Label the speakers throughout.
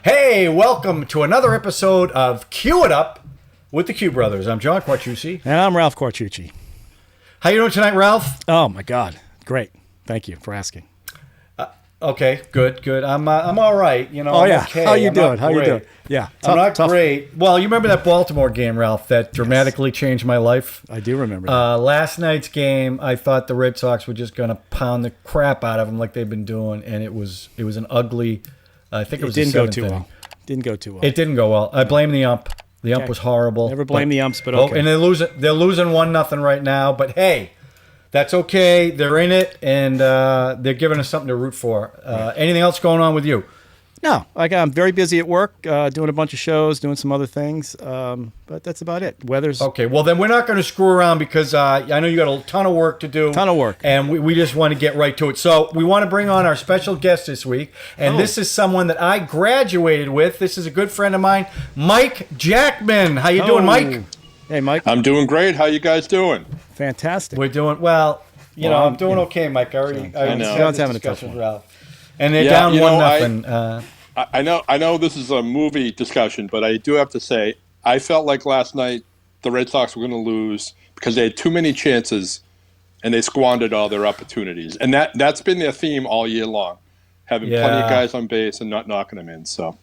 Speaker 1: Hey, welcome to another episode of Q It Up with the Q Brothers. I'm John Quartucci.
Speaker 2: And I'm Ralph Quartucci.
Speaker 1: How you doing tonight, Ralph?
Speaker 2: Oh, my God. Great. Thank you for asking.
Speaker 1: Okay, good. I'm all right. You know.
Speaker 2: Oh, yeah.
Speaker 1: Okay.
Speaker 2: How you doing?
Speaker 1: How you doing?
Speaker 2: Yeah.
Speaker 1: I'm not great. Well, you remember that Baltimore game, Ralph, that dramatically changed my life?
Speaker 2: I do remember that.
Speaker 1: Last night's game, I thought the Red Sox were just going to pound the crap out of them like they've been doing, and it was an ugly. I think it was.
Speaker 2: It didn't
Speaker 1: go
Speaker 2: too well. Didn't go too well.
Speaker 1: It didn't go well. I blame the ump. The ump was horrible.
Speaker 2: Never blame the umps, but okay.
Speaker 1: Oh, and they're losing 1-0 right now. But hey, that's okay. They're in it, and they're giving us something to root for. Anything else going on with you?
Speaker 2: No, I'm very busy at work, doing a bunch of shows, doing some other things, but that's about it. Weather's
Speaker 1: okay. Well, then we're not going to screw around because I know you got a ton of work to do. And we just want to get right to it. So we want to bring on our special guest this week, and this is someone that I graduated with. This is a good friend of mine, Mike Jackman. How you doing, Mike?
Speaker 2: Hey, Mike.
Speaker 3: I'm doing great. How you guys doing?
Speaker 2: Fantastic.
Speaker 1: We're doing well. You know, I'm doing okay, Mike. I
Speaker 3: know.
Speaker 1: John's having a tough one, Ralph. And they're down 1-0.
Speaker 3: I know this is a movie discussion, but I do have to say, I felt like last night the Red Sox were going to lose because they had too many chances and they squandered all their opportunities. And that's been their theme all year long, having plenty of guys on base and not knocking them in. So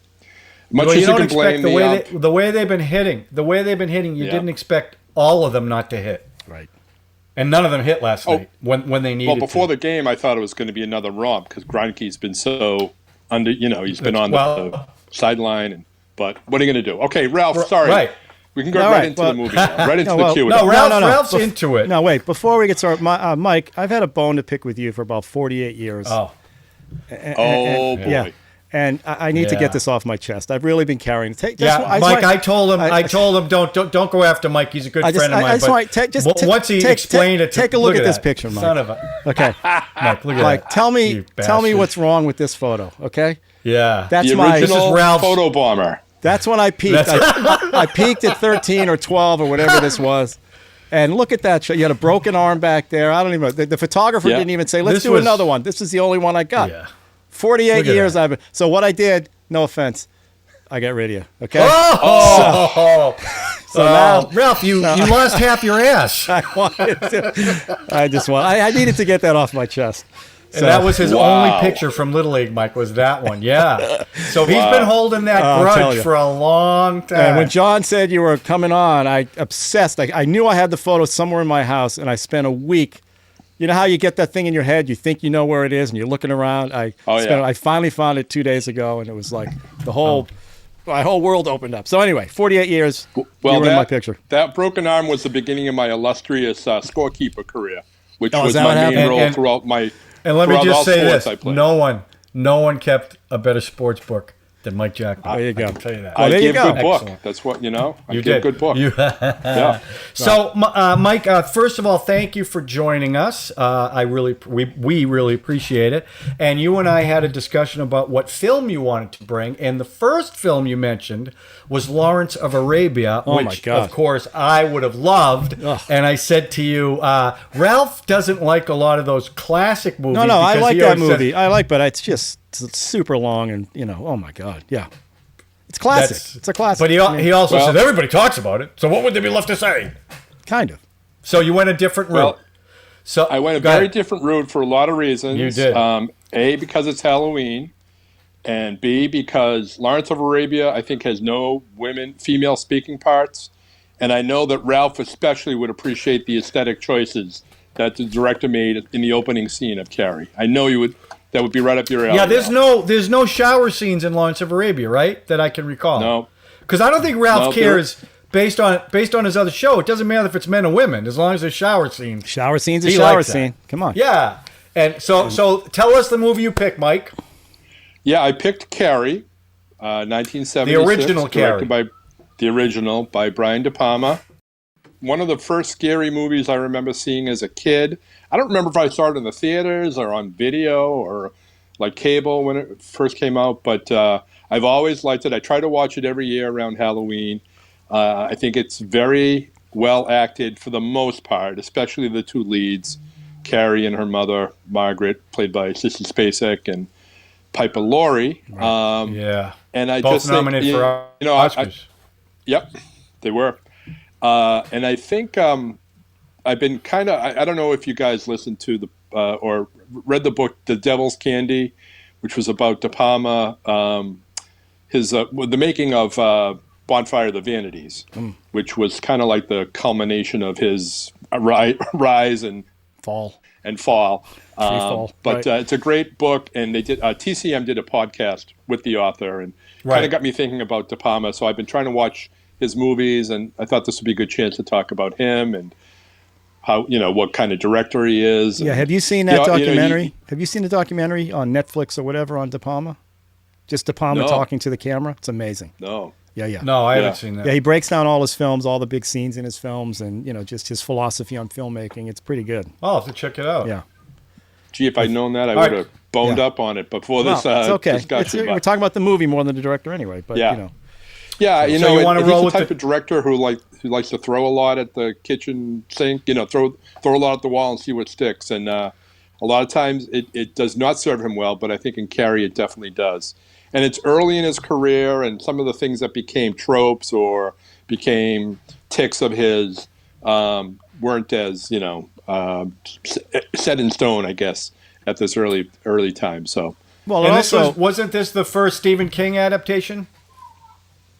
Speaker 3: much as you can blame
Speaker 1: the way they've been hitting, you didn't expect all of them not to hit.
Speaker 2: Right.
Speaker 1: And none of them hit last night when they needed to.
Speaker 3: Well, before the game, I thought it was going to be another romp because Greinke's been so he's been on the sideline. But what are you going to do? Okay, Ralph, sorry.
Speaker 1: Right.
Speaker 3: We can go into the movie now. Right into the queue.
Speaker 1: No, Ralph's into it.
Speaker 2: No, wait. Before we get started, Mike, I've had a bone to pick with you for about 48 years.
Speaker 3: Oh, boy.
Speaker 2: Yeah. And I need to get this off my chest. I've really been carrying it.
Speaker 1: Mike, I told him, don't go after Mike. He's a good friend of mine. Once he explained it,
Speaker 2: take a look at this picture, Mike.
Speaker 1: Son of a.
Speaker 2: Okay,
Speaker 1: Mike, look at
Speaker 2: Mike,
Speaker 1: that.
Speaker 2: tell me what's wrong with this photo. Okay.
Speaker 1: Yeah,
Speaker 3: that's the original photo bomber.
Speaker 2: That's when I peaked. I peaked at 13 or 12 or whatever this was. And look at that. You had a broken arm back there. I don't even know. The photographer didn't even say, let's do another one. This is the only one I got. Yeah. 48 years I've been. So what I did, no offense, I got rid of you. Okay.
Speaker 1: So now, Ralph, you lost half your ass.
Speaker 2: I needed to get that off my chest.
Speaker 1: And that was his only picture from Little League, Mike, was that one. Yeah. So he's been holding that grudge for a long time.
Speaker 2: And when John said you were coming on, I obsessed. I knew I had the photo somewhere in my house, and I spent a week. You know how you get that thing in your head, you think you know where it is, and you're looking around. I finally found it 2 days ago, and it was like my whole world opened up. So anyway, 48 years, you were in my picture.
Speaker 3: That broken arm was the beginning of my illustrious scorekeeper career, which was my main role throughout my.
Speaker 1: And let me just say this: no one kept a better sports book than Mike Jackman.
Speaker 2: There you go.
Speaker 1: I can tell you that.
Speaker 3: I gave good book. Excellent. That's what I gave good book.
Speaker 1: Yeah. So, Mike, first of all, thank you for joining us. We really appreciate it. And you and I had a discussion about what film you wanted to bring. And the first film you mentioned was Lawrence of Arabia, which, of course, I would have loved. Ugh. And I said to you, Ralph doesn't like a lot of those classic movies.
Speaker 2: No, I like that movie. But it's just super long and, oh, my God. Yeah. It's classic. It's a classic.
Speaker 1: But he also said everybody talks about it. So what would there be left to say?
Speaker 2: Kind of.
Speaker 1: So you went a different route. So
Speaker 3: I went a very different route for a lot of reasons.
Speaker 1: You did.
Speaker 3: A, because it's Halloween. And B, because Lawrence of Arabia, I think, has no female speaking parts. And I know that Ralph especially would appreciate the aesthetic choices that the director made in the opening scene of Carrie. I know you would. That would be right up your alley.
Speaker 1: Yeah, there's no shower scenes in Lawrence of Arabia, right? That I can recall.
Speaker 3: No,
Speaker 1: because I don't think Ralph cares based on his other show. It doesn't matter if it's men or women, as long as there's shower scenes.
Speaker 2: Shower scene's a shower scene. Come on.
Speaker 1: Yeah, and so tell us the movie you picked, Mike.
Speaker 3: Yeah, I picked Carrie, 1976.
Speaker 1: The original Carrie.
Speaker 3: By Brian DePalma. One of the first scary movies I remember seeing as a kid. I don't remember if I saw it in the theaters or on video or like cable when it first came out, but I've always liked it. I try to watch it every year around Halloween. I think it's very well acted for the most part, especially the two leads, Carrie and her mother, Margaret, played by Sissy Spacek, and Piper Laurie.
Speaker 1: Yeah.
Speaker 3: And I
Speaker 1: Both
Speaker 3: just
Speaker 1: nominated
Speaker 3: think,
Speaker 1: for
Speaker 3: you know,
Speaker 1: Oscars.
Speaker 3: Yep, they were. And I think I've been kind of, I don't know if you guys listened to the or read the book The Devil's Candy, which was about De Palma, the making of Bonfire of the Vanities, which was kind of like the culmination of his rise and
Speaker 2: fall.
Speaker 3: But
Speaker 2: right.
Speaker 3: It's a great book, and they did TCM did a podcast with the author, and kind of got me thinking about De Palma. So I've been trying to watch his movies, and I thought this would be a good chance to talk about him and how, you know, what kind of director he is.
Speaker 2: Yeah,
Speaker 3: and,
Speaker 2: have you seen that documentary? Have you seen the documentary on Netflix or whatever on De Palma? Just De Palma talking to the camera. It's amazing.
Speaker 3: No.
Speaker 2: Yeah.
Speaker 1: No, I haven't seen that.
Speaker 2: Yeah, he breaks down all his films, all the big scenes in his films, and, you know, just his philosophy on filmmaking. It's pretty good.
Speaker 1: I'll have to check it out.
Speaker 2: Yeah.
Speaker 3: Gee, if I'd known that, I would have boned up on it before this
Speaker 2: it's okay.
Speaker 3: discussion.
Speaker 2: We're talking about the movie more than the director anyway, but, you know.
Speaker 3: Yeah, you know,
Speaker 1: you
Speaker 3: he's the type of director who likes to throw a lot at the kitchen sink, you know, throw a lot at the wall and see what sticks. And a lot of times it does not serve him well, but I think in Carrie it definitely does. And it's early in his career, and some of the things that became tropes or became tics of his weren't as, you know, set in stone, I guess, at this early time. So,
Speaker 1: well, and also, wasn't this the first Stephen King adaptation?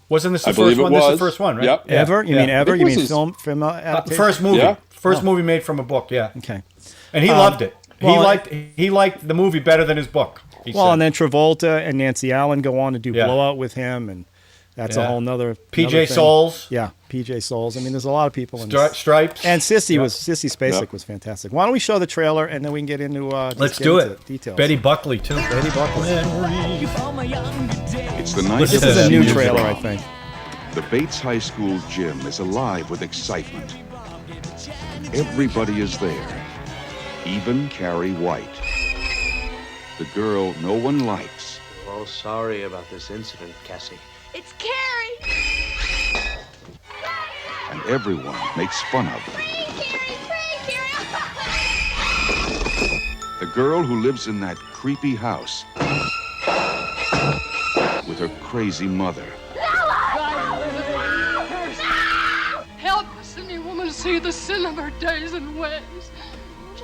Speaker 1: Wasn't this the first one?
Speaker 3: This
Speaker 1: is the first one, right?
Speaker 3: Yep.
Speaker 2: Ever? You mean ever? You mean film adaptation?
Speaker 1: First movie.
Speaker 3: Yeah.
Speaker 1: First movie made from a book, yeah.
Speaker 2: Okay.
Speaker 1: And he loved it.
Speaker 2: Well,
Speaker 1: he liked the movie better than his book.
Speaker 2: And then Travolta and Nancy Allen go on to do Blowout with him, and that's a whole nother
Speaker 1: PJ Souls.
Speaker 2: Yeah, PJ Souls. I mean, there's a lot of people in
Speaker 1: Stripes.
Speaker 2: And Sissy Spacek was fantastic. Why don't we show the trailer, and then we can get into
Speaker 1: let's do it.
Speaker 2: Details.
Speaker 1: Betty Buckley too.
Speaker 2: Betty Buckley.
Speaker 4: It's the night.
Speaker 2: This is a new trailer, I think.
Speaker 4: The Bates High School gym is alive with excitement. Everybody is there, even Carrie White. The girl no one likes.
Speaker 5: We're all sorry about this incident, Cassie.
Speaker 6: It's Carrie!
Speaker 4: And everyone makes fun of her. The girl who lives in that creepy house with her crazy mother.
Speaker 6: Help the sinning woman see the sin of her days and ways.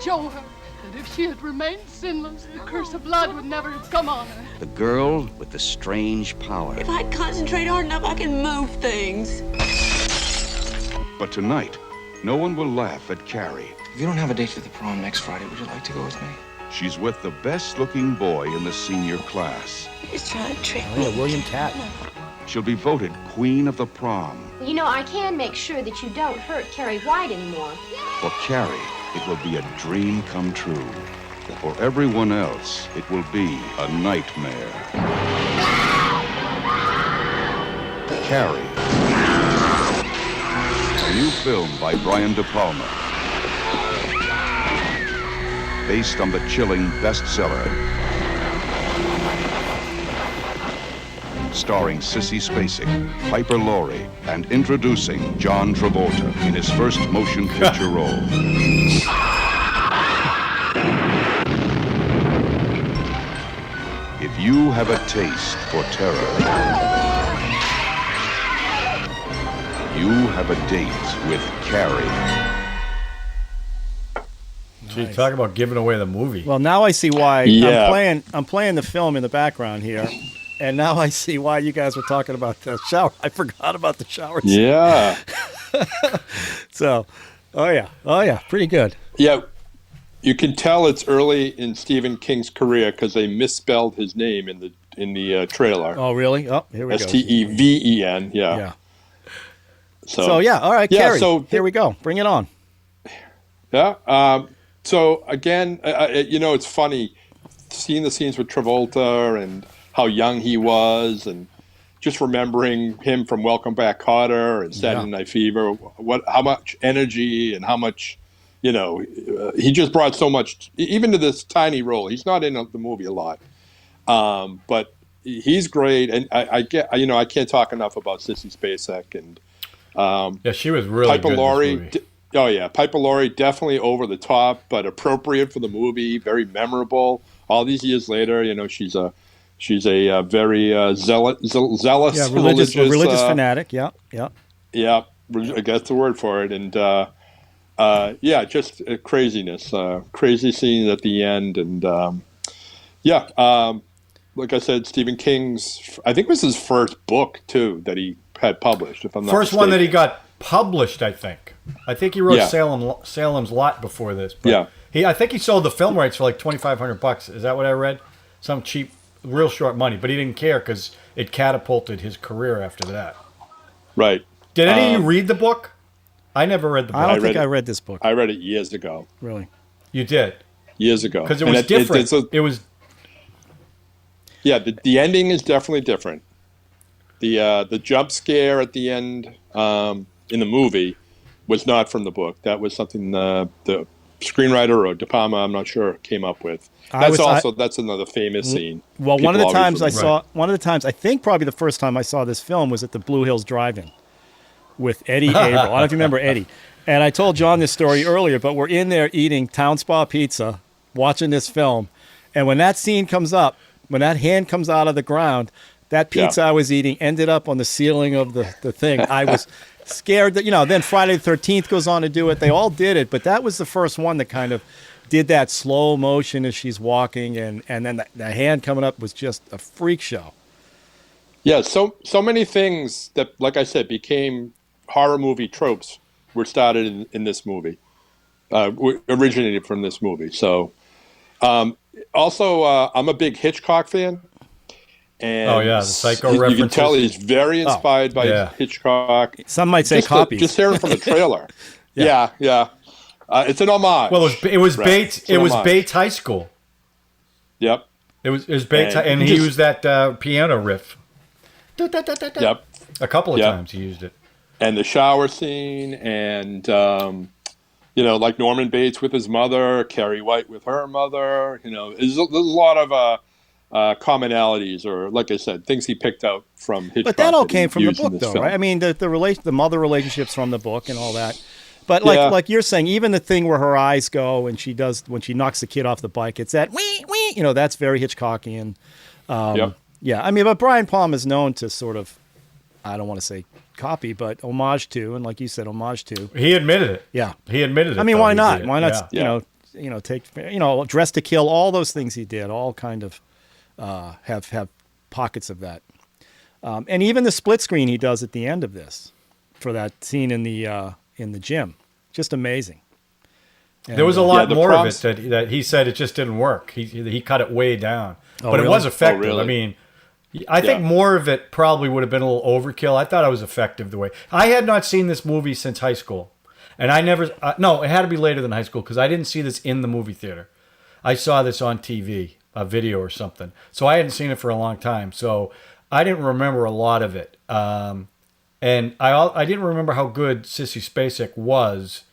Speaker 6: Show her that if she had remained sinless, the curse of blood would never have come on her.
Speaker 7: The girl with the strange power.
Speaker 8: If I concentrate hard enough, I can move things.
Speaker 4: But tonight, no one will laugh at Carrie.
Speaker 9: If you don't have a date for the prom next Friday, would you like to go with me?
Speaker 4: She's with the best-looking boy in the senior class.
Speaker 8: He's trying to trick me.
Speaker 2: William Catt.
Speaker 4: She'll be voted queen of the prom.
Speaker 10: You know, I can make sure that you don't hurt Carrie White anymore.
Speaker 4: For Carrie, it will be a dream come true. For everyone else, it will be a nightmare. Carrie. A new film by Brian DePalma. Based on the chilling bestseller. Starring Sissy Spacek, Piper Laurie, and introducing John Travolta in his first motion picture role. If you have a taste for terror, you have a date with Carrie.
Speaker 1: Gee, talk about giving away the movie.
Speaker 2: Well, now I see why I'm playing the film in the background here. And now I see why you guys were talking about the shower. I forgot about the shower scene.
Speaker 3: Yeah.
Speaker 2: So, oh yeah, pretty good.
Speaker 3: Yeah, you can tell it's early in Stephen King's career because they misspelled his name in the trailer.
Speaker 2: Oh, really? Oh, here we go.
Speaker 3: Steven. Yeah.
Speaker 2: So yeah, all right, Carrie. So here we go. Bring it on.
Speaker 3: Yeah. So again, you know, it's funny seeing the scenes with Travolta and how young he was, and just remembering him from Welcome Back, Kotter and Saturday Night Fever. How much energy and how much, you know, he just brought so much, even to this tiny role. He's not in the movie a lot, but he's great. And I can't talk enough about Sissy Spacek and
Speaker 1: she was really
Speaker 3: Piper
Speaker 1: good
Speaker 3: Laurie.
Speaker 1: in this movie.
Speaker 3: Oh yeah, Piper Laurie, definitely over the top, but appropriate for the movie. Very memorable. All these years later, you know, she's a She's a very zealous,
Speaker 2: religious fanatic. Yeah.
Speaker 3: Yeah, I guess the word for it. And just craziness, crazy scenes at the end. And like I said, Stephen King's, I think it was his first book too that he had published. If I'm not
Speaker 1: first
Speaker 3: mistaken.
Speaker 1: one that he got published, I think. I think he wrote Salem's Lot before this. But I think he sold the film rights for like $2,500. Is that what I read? Some cheap, real short money. But he didn't care because it catapulted his career after that.
Speaker 3: Right.
Speaker 1: Did any of you read the book? I never read the book.
Speaker 2: I don't think I read this book.
Speaker 3: I read it years ago.
Speaker 2: Really?
Speaker 1: You did?
Speaker 3: Years ago.
Speaker 1: Because it was different. It was...
Speaker 3: Yeah, the ending is definitely different. The jump scare at the end in the movie was not from the book. That was something the screenwriter or DePalma, I'm not sure, came up with. That's another famous scene.
Speaker 2: Well, one of the times I think probably the first time I saw this film was at the Blue Hills Drive-In with Eddie Abel. I don't know if you remember Eddie. And I told John this story earlier, but we're in there eating Town Spa pizza, watching this film, and when that scene comes up, when that hand comes out of the ground, that pizza I was eating ended up on the ceiling of the thing. I was scared that, then Friday the 13th goes on to do it. They all did it, but that was the first one that kind of did that slow motion as she's walking, and then the hand coming up was just a freak show.
Speaker 3: Yeah, so many things that, like I said, became horror movie tropes were started in this movie, originated from this movie. So, also, I'm a big Hitchcock fan. And
Speaker 1: the Psycho references.
Speaker 3: You can tell he's very inspired by Hitchcock.
Speaker 2: Some might say copies.
Speaker 3: Just hearing from the trailer. Yeah. It's an homage.
Speaker 1: Well, it was Bates. It was Bates High School.
Speaker 3: Yep.
Speaker 1: It was Bates, and he used that piano riff.
Speaker 3: Yep.
Speaker 1: A couple of times he used it.
Speaker 3: And the shower scene, and like Norman Bates with his mother, Carrie White with her mother. There's a lot of commonalities, or like I said, things he picked out from Hitchcock.
Speaker 2: But that all came from the book, though,
Speaker 3: film.
Speaker 2: right? I mean, the mother relationships from the book and all that. But like you're saying, even the thing where her eyes go and when she knocks the kid off the bike, it's that wee wee. That's very Hitchcockian. Yeah, I mean, but Brian Palm is known to sort of, I don't want to say copy, but homage to, and like you said, homage to.
Speaker 1: He admitted it.
Speaker 2: Yeah,
Speaker 1: he admitted it.
Speaker 2: I mean, why not? Why not? Take Dress to Kill, all those things he did, all kind of have pockets of that. And even the split screen he does at the end of this for that scene in the gym, just amazing. And
Speaker 1: there was a lot more of it that he said it just didn't work. He cut it way down, but it was effective.
Speaker 3: Really?
Speaker 1: I mean, I think more of it probably would have been a little overkill. I thought it was effective the way. I had not seen this movie since high school, and I never. No, it had to be later than high school because I didn't see this in the movie theater. I saw this on TV, a video or something. So I hadn't seen it for a long time. So I didn't remember a lot of it. And I didn't remember how good Sissy Spacek was,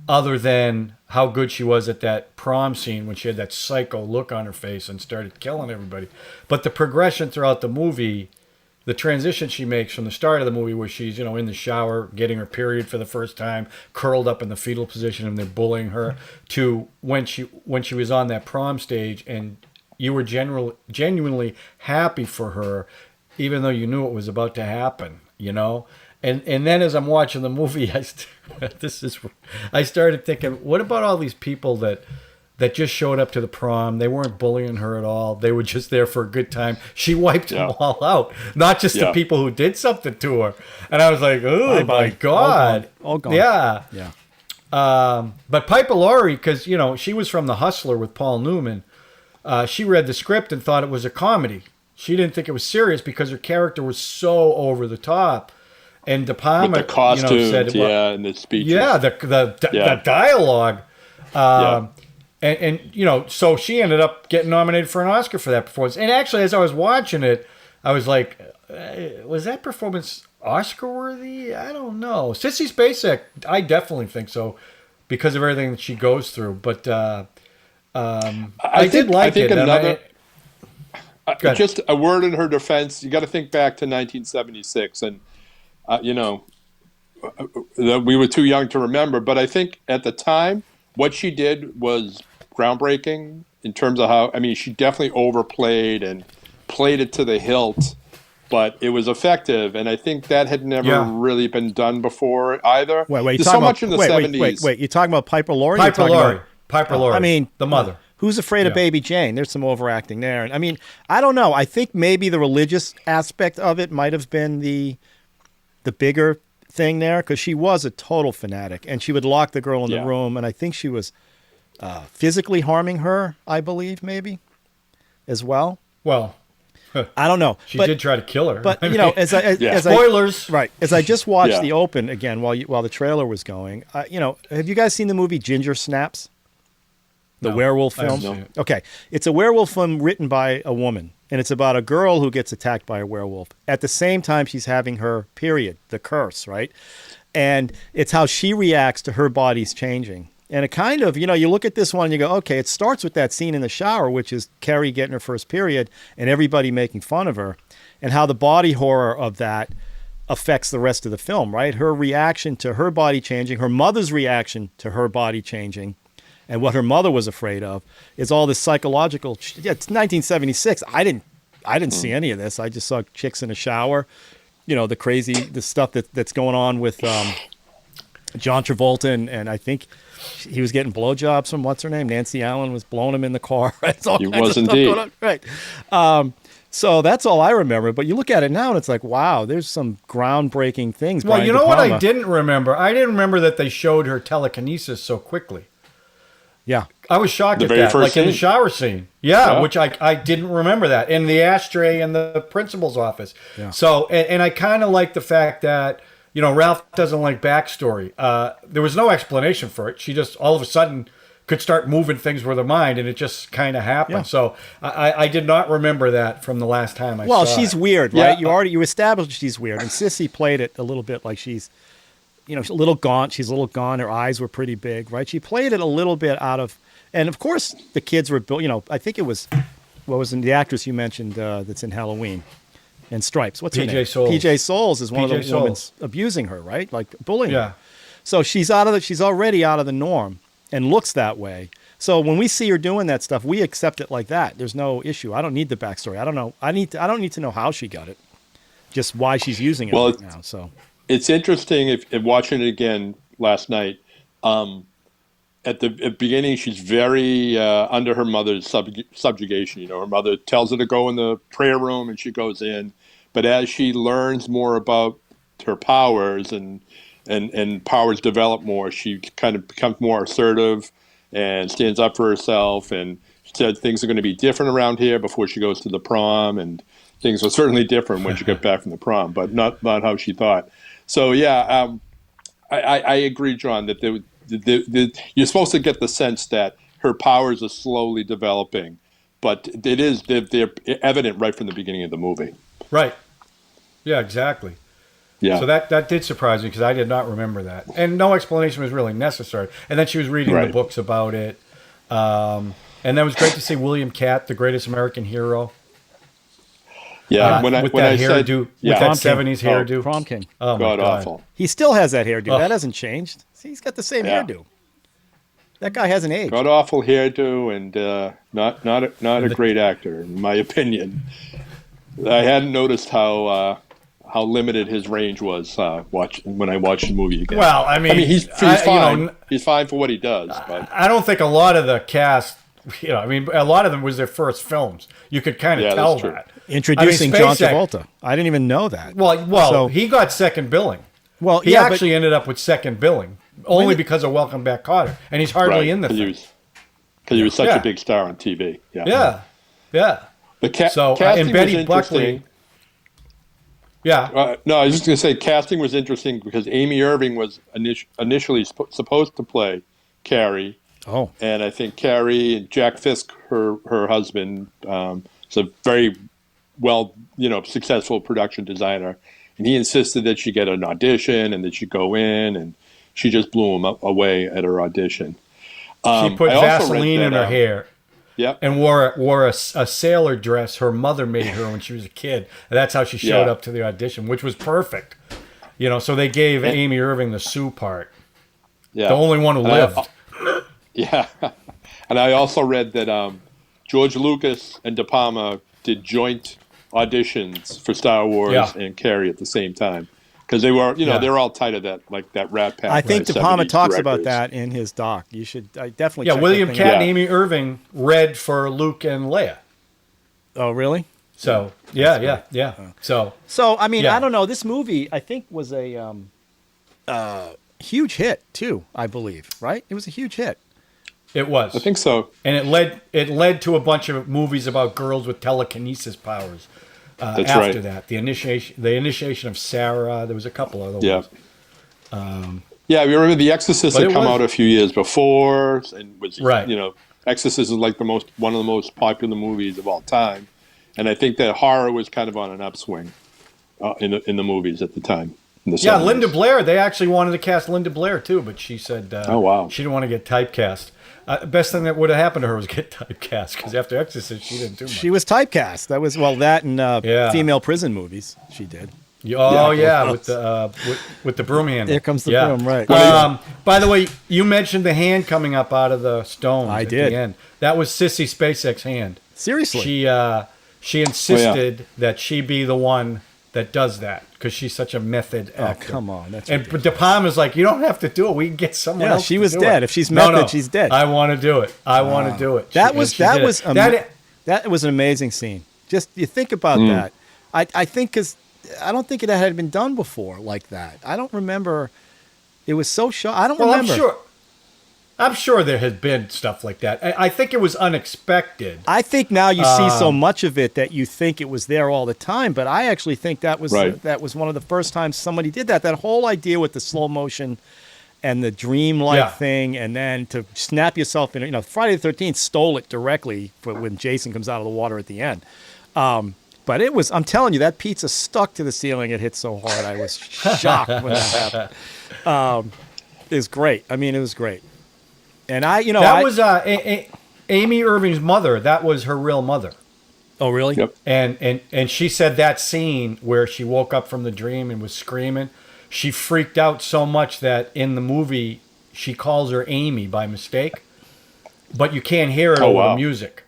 Speaker 1: other than how good she was at that prom scene when she had that psycho look on her face and started killing everybody. But the progression throughout the movie, the transition she makes from the start of the movie where she's, in the shower getting her period for the first time, curled up in the fetal position and they're bullying her, to when she was on that prom stage and you were genuinely happy for her, even though you knew it was about to happen. And then as I'm watching the movie, I started thinking, what about all these people that just showed up to the prom? They weren't bullying her at all. They were just there for a good time. She wiped them all out, not just the people who did something to her. And I was like, oh my God.
Speaker 2: All gone.
Speaker 1: Yeah. But Piper Laurie, because, she was from The Hustler with Paul Newman. She read the script and thought it was a comedy. She didn't think it was serious because her character was so over the top. And DePalma,
Speaker 3: with the costumes,
Speaker 1: said,
Speaker 3: and the speeches.
Speaker 1: Yeah, the dialogue. And so she ended up getting nominated for an Oscar for that performance. And actually, as I was watching it, I was like, was that performance Oscar-worthy? I don't know. Sissy Spacek, I definitely think so because of everything that she goes through. But I did like it.
Speaker 3: Just a word in her defense, you got to think back to 1976, and we were too young to remember. But I think at the time, what she did was groundbreaking in terms of how. I mean, she definitely overplayed and played it to the hilt, but it was effective, and I think that had never really been done before either.
Speaker 2: Wait,
Speaker 3: There's so much in the 70s.
Speaker 2: Wait, you're talking about Piper Laurie?
Speaker 1: Piper Laurie.
Speaker 2: I mean,
Speaker 1: the mother.
Speaker 2: Who's Afraid of Baby Jane? There's some overacting there. And I mean, I don't know. I think maybe the religious aspect of it might have been the bigger thing there, because she was a total fanatic, and she would lock the girl in the room, and I think she was physically harming her, I believe, maybe, as well.
Speaker 1: Well,
Speaker 2: I don't know.
Speaker 1: She did try to kill her.
Speaker 2: But, you know, as
Speaker 1: spoilers.
Speaker 2: As I just watched the open again while the trailer was going, you know, have you guys seen the movie Ginger Snaps? The werewolf film? Okay. It's a werewolf film written by a woman, and it's about a girl who gets attacked by a werewolf. At the same time, she's having her period, the curse, right? And it's how she reacts to her body's changing. And it kind of, you know, you look at this one and you go, okay, it starts with that scene in the shower, which is Carrie getting her first period and everybody making fun of her, and how the body horror of that affects the rest of the film, right? Her reaction to her body changing, her mother's reaction to her body changing, and what her mother was afraid of is all this psychological. It's 1976. I didn't see any of this. I just saw chicks in a shower, you know, the stuff that's going on with John Travolta, and I think he was getting blowjobs from what's her name, Nancy Allen was blowing him in the car.
Speaker 3: He was indeed.
Speaker 2: Right. So that's all I remember. But you look at it now, and it's like, wow, there's some groundbreaking things.
Speaker 1: Well,
Speaker 2: Brian
Speaker 1: you know
Speaker 2: DePalma.
Speaker 1: what I didn't remember? I didn't remember that they showed her telekinesis so quickly.
Speaker 2: Yeah.
Speaker 1: I was shocked at that, like in the shower scene. Yeah, which I didn't remember that. In the ashtray in the principal's office. Yeah. So, and I kind of like the fact that, you know, Ralph doesn't like backstory. There was no explanation for it. She just all of a sudden could start moving things with her mind, and it just kind of happened. Yeah. So I did not remember that from the last time I saw it.
Speaker 2: Well, she's weird, right? You established she's weird, and Sissy played it a little bit like she's, you know, a little gaunt. She's a little gaunt. Her eyes were pretty big, right? She played it a little bit out of, and of course the kids were, you know, I think it was, what was the actress you mentioned that's in Halloween and Stripes? What's her name?
Speaker 1: Souls.
Speaker 2: PJ Souls is one of the women abusing her, right? Like bullying her. So she's already out of the norm and looks that way. So when we see her doing that stuff, we accept it like that. There's no issue. I don't need the backstory. I don't know. I don't need to know how she got it, just why she's using it right now. So
Speaker 3: it's interesting if watching it again last night. At the beginning, she's very under her mother's subjugation. You know, her mother tells her to go in the prayer room, and she goes in. But as she learns more about her powers and powers develop more, she kind of becomes more assertive and stands up for herself. And she said things are going to be different around here before she goes to the prom, and things are certainly different when she got back from the prom, but not how she thought. So yeah, I agree, John, that you're supposed to get the sense that her powers are slowly developing, but they're evident right from the beginning of the movie. Right.
Speaker 1: Yeah, exactly.
Speaker 3: Yeah.
Speaker 1: So that did surprise me, because I did not remember that, and no explanation was really necessary. And then she was reading the books about it, and then it was great to see William Catt, the greatest American hero.
Speaker 3: Yeah, when I said
Speaker 1: hairdo, with that 70s hairdo,
Speaker 2: Prom King.
Speaker 1: Oh my God,
Speaker 3: awful.
Speaker 2: He still has that hairdo. That hasn't changed. See, he's got the same hairdo. That guy hasn't aged.
Speaker 3: God awful hairdo, and not a great actor, in my opinion. I hadn't noticed how limited his range was when I watched the movie again.
Speaker 1: Well, I mean
Speaker 3: he's fine. You know, he's fine for what he does. But
Speaker 1: I don't think a lot of the cast, you know, I mean, a lot of them was their first films. You could kind of tell that.
Speaker 2: Introducing John Travolta. I didn't even know that.
Speaker 1: Well, he got second billing. Well, he actually ended up with second billing only because of Welcome Back, Kotter, and he's hardly in the thing.
Speaker 3: Because he was such a big star on TV.
Speaker 1: Yeah.
Speaker 3: The
Speaker 1: casting
Speaker 3: and Betty
Speaker 1: was Buckley. Yeah.
Speaker 3: No, I was just going to say casting was interesting because Amy Irving was initially supposed to play Carrie.
Speaker 2: Oh.
Speaker 3: And I think Carrie and Jack Fisk, her husband, is a very successful production designer, and he insisted that she get an audition and that she go in, and she just blew him away at her audition.
Speaker 1: She put Vaseline in her hair.
Speaker 3: Yep.
Speaker 1: And wore a sailor dress her mother made her when she was a kid. And that's how she showed up to the audition, which was perfect. You know, so they gave Amy Irving the Sue part.
Speaker 3: Yeah.
Speaker 1: The only one who lived.
Speaker 3: Yeah. And I also read that George Lucas and DePalma did joint auditions for Star Wars and Carrie at the same time. Because they were, they're all tight of that, like that Rat Pack.
Speaker 2: I think DePalma talks
Speaker 3: directors.
Speaker 2: about that in his doc. You should definitely.
Speaker 1: Yeah,
Speaker 2: check
Speaker 1: William
Speaker 2: that
Speaker 1: Cat
Speaker 2: thing
Speaker 1: and Amy Irving read for Luke and Leia.
Speaker 2: Oh, really?
Speaker 1: So yeah. So
Speaker 2: I mean, I don't know. This movie, I think, was a huge hit too. I believe, right? It was a huge hit.
Speaker 1: It was.
Speaker 3: I think so.
Speaker 1: And it led to a bunch of movies about girls with telekinesis powers.
Speaker 3: That's
Speaker 1: after
Speaker 3: right.
Speaker 1: that, the initiation of Sarah. There was a couple other ones.
Speaker 3: Yeah, we remember The Exorcist had come out a few years before, and was Exorcist is like one of the most popular movies of all time, and I think that horror was kind of on an upswing in the movies at the time.
Speaker 1: Yeah, Linda Blair. They actually wanted to cast Linda Blair too, but she said,
Speaker 3: "Oh wow,
Speaker 1: she didn't want to get typecast." Best thing that would have happened to her was get typecast, because after Exorcist, she didn't do much.
Speaker 2: She was typecast. That was that and female prison movies. She did.
Speaker 1: With the broom handle.
Speaker 2: There comes the broom, right?
Speaker 1: By the way, you mentioned the hand coming up out of the stones.
Speaker 2: I
Speaker 1: at
Speaker 2: did.
Speaker 1: The end. That was Sissy Spacek's hand.
Speaker 2: Seriously,
Speaker 1: she insisted that she be the one that does that, because she's such a method actor.
Speaker 2: Come on, that's
Speaker 1: and
Speaker 2: ridiculous.
Speaker 1: De Palma's like, you don't have to do it. We can get someone else.
Speaker 2: She was
Speaker 1: to
Speaker 2: dead.
Speaker 1: It.
Speaker 2: If she's method, she's dead.
Speaker 1: I want to do it. I want to do it.
Speaker 2: That was an amazing scene. Just you think about that. I think because I don't think it had been done before like that. I don't remember. It was so short. I don't remember.
Speaker 1: I'm sure there has been stuff like that. I think it was unexpected.
Speaker 2: I think now you see so much of it that you think it was there all the time. But I actually think that was one of the first times somebody did that. That whole idea with the slow motion and the dreamlike thing, and then to snap yourself in. Friday the 13th stole it directly for when Jason comes out of the water at the end. But it was. I'm telling you, that pizza stuck to the ceiling. It hit so hard. I was shocked when that happened. It was great. I mean, it was great. And that
Speaker 1: was Amy Irving's mother. That was her real mother.
Speaker 2: Oh, really?
Speaker 3: Yep.
Speaker 1: And she said that scene where she woke up from the dream and was screaming, she freaked out so much that in the movie she calls her Amy by mistake, but you can't hear it over the music.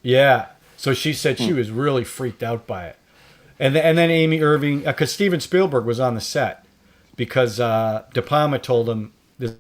Speaker 1: Yeah. So she said she was really freaked out by it. And then Amy Irving, because Steven Spielberg was on the set, because De Palma told him there's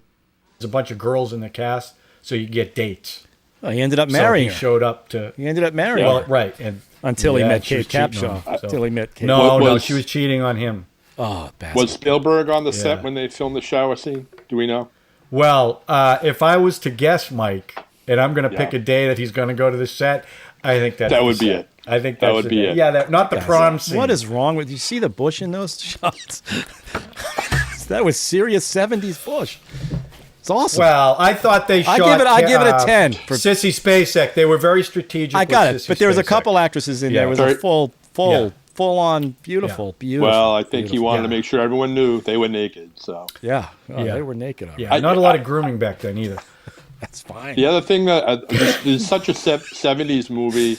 Speaker 1: a bunch of girls in the cast, so you get dates.
Speaker 2: Well, he ended up marrying her.
Speaker 1: He showed up to.
Speaker 2: He ended up marrying her.
Speaker 1: Right. And
Speaker 2: until he met Kate Capshaw. Until he met Kate.
Speaker 1: No, she was cheating on him.
Speaker 2: Oh, bastard.
Speaker 3: Was Spielberg on the set when they filmed the shower scene? Do we know?
Speaker 1: Well, if I was to guess, Mike, and I'm going to pick a day that he's going to go to the set, I think that
Speaker 3: would be it.
Speaker 1: I think
Speaker 3: that would be it.
Speaker 1: Yeah, not the prom scene.
Speaker 2: What is wrong with you? See the bush in those shots? That was serious 70s bush. It's awesome.
Speaker 1: Well, I thought they shot.
Speaker 2: I give it a 10 for
Speaker 1: Sissy Spacek. They were very strategic.
Speaker 2: I got it,
Speaker 1: Sissy
Speaker 2: but there was a
Speaker 1: Spacek.
Speaker 2: couple actresses in there. It was a full on beautiful.
Speaker 3: Well, I think he wanted to make sure everyone knew they were naked. So
Speaker 2: they were naked.
Speaker 1: Yeah, not a lot of grooming back then either.
Speaker 2: That's fine.
Speaker 3: The other thing that is such a 70s movie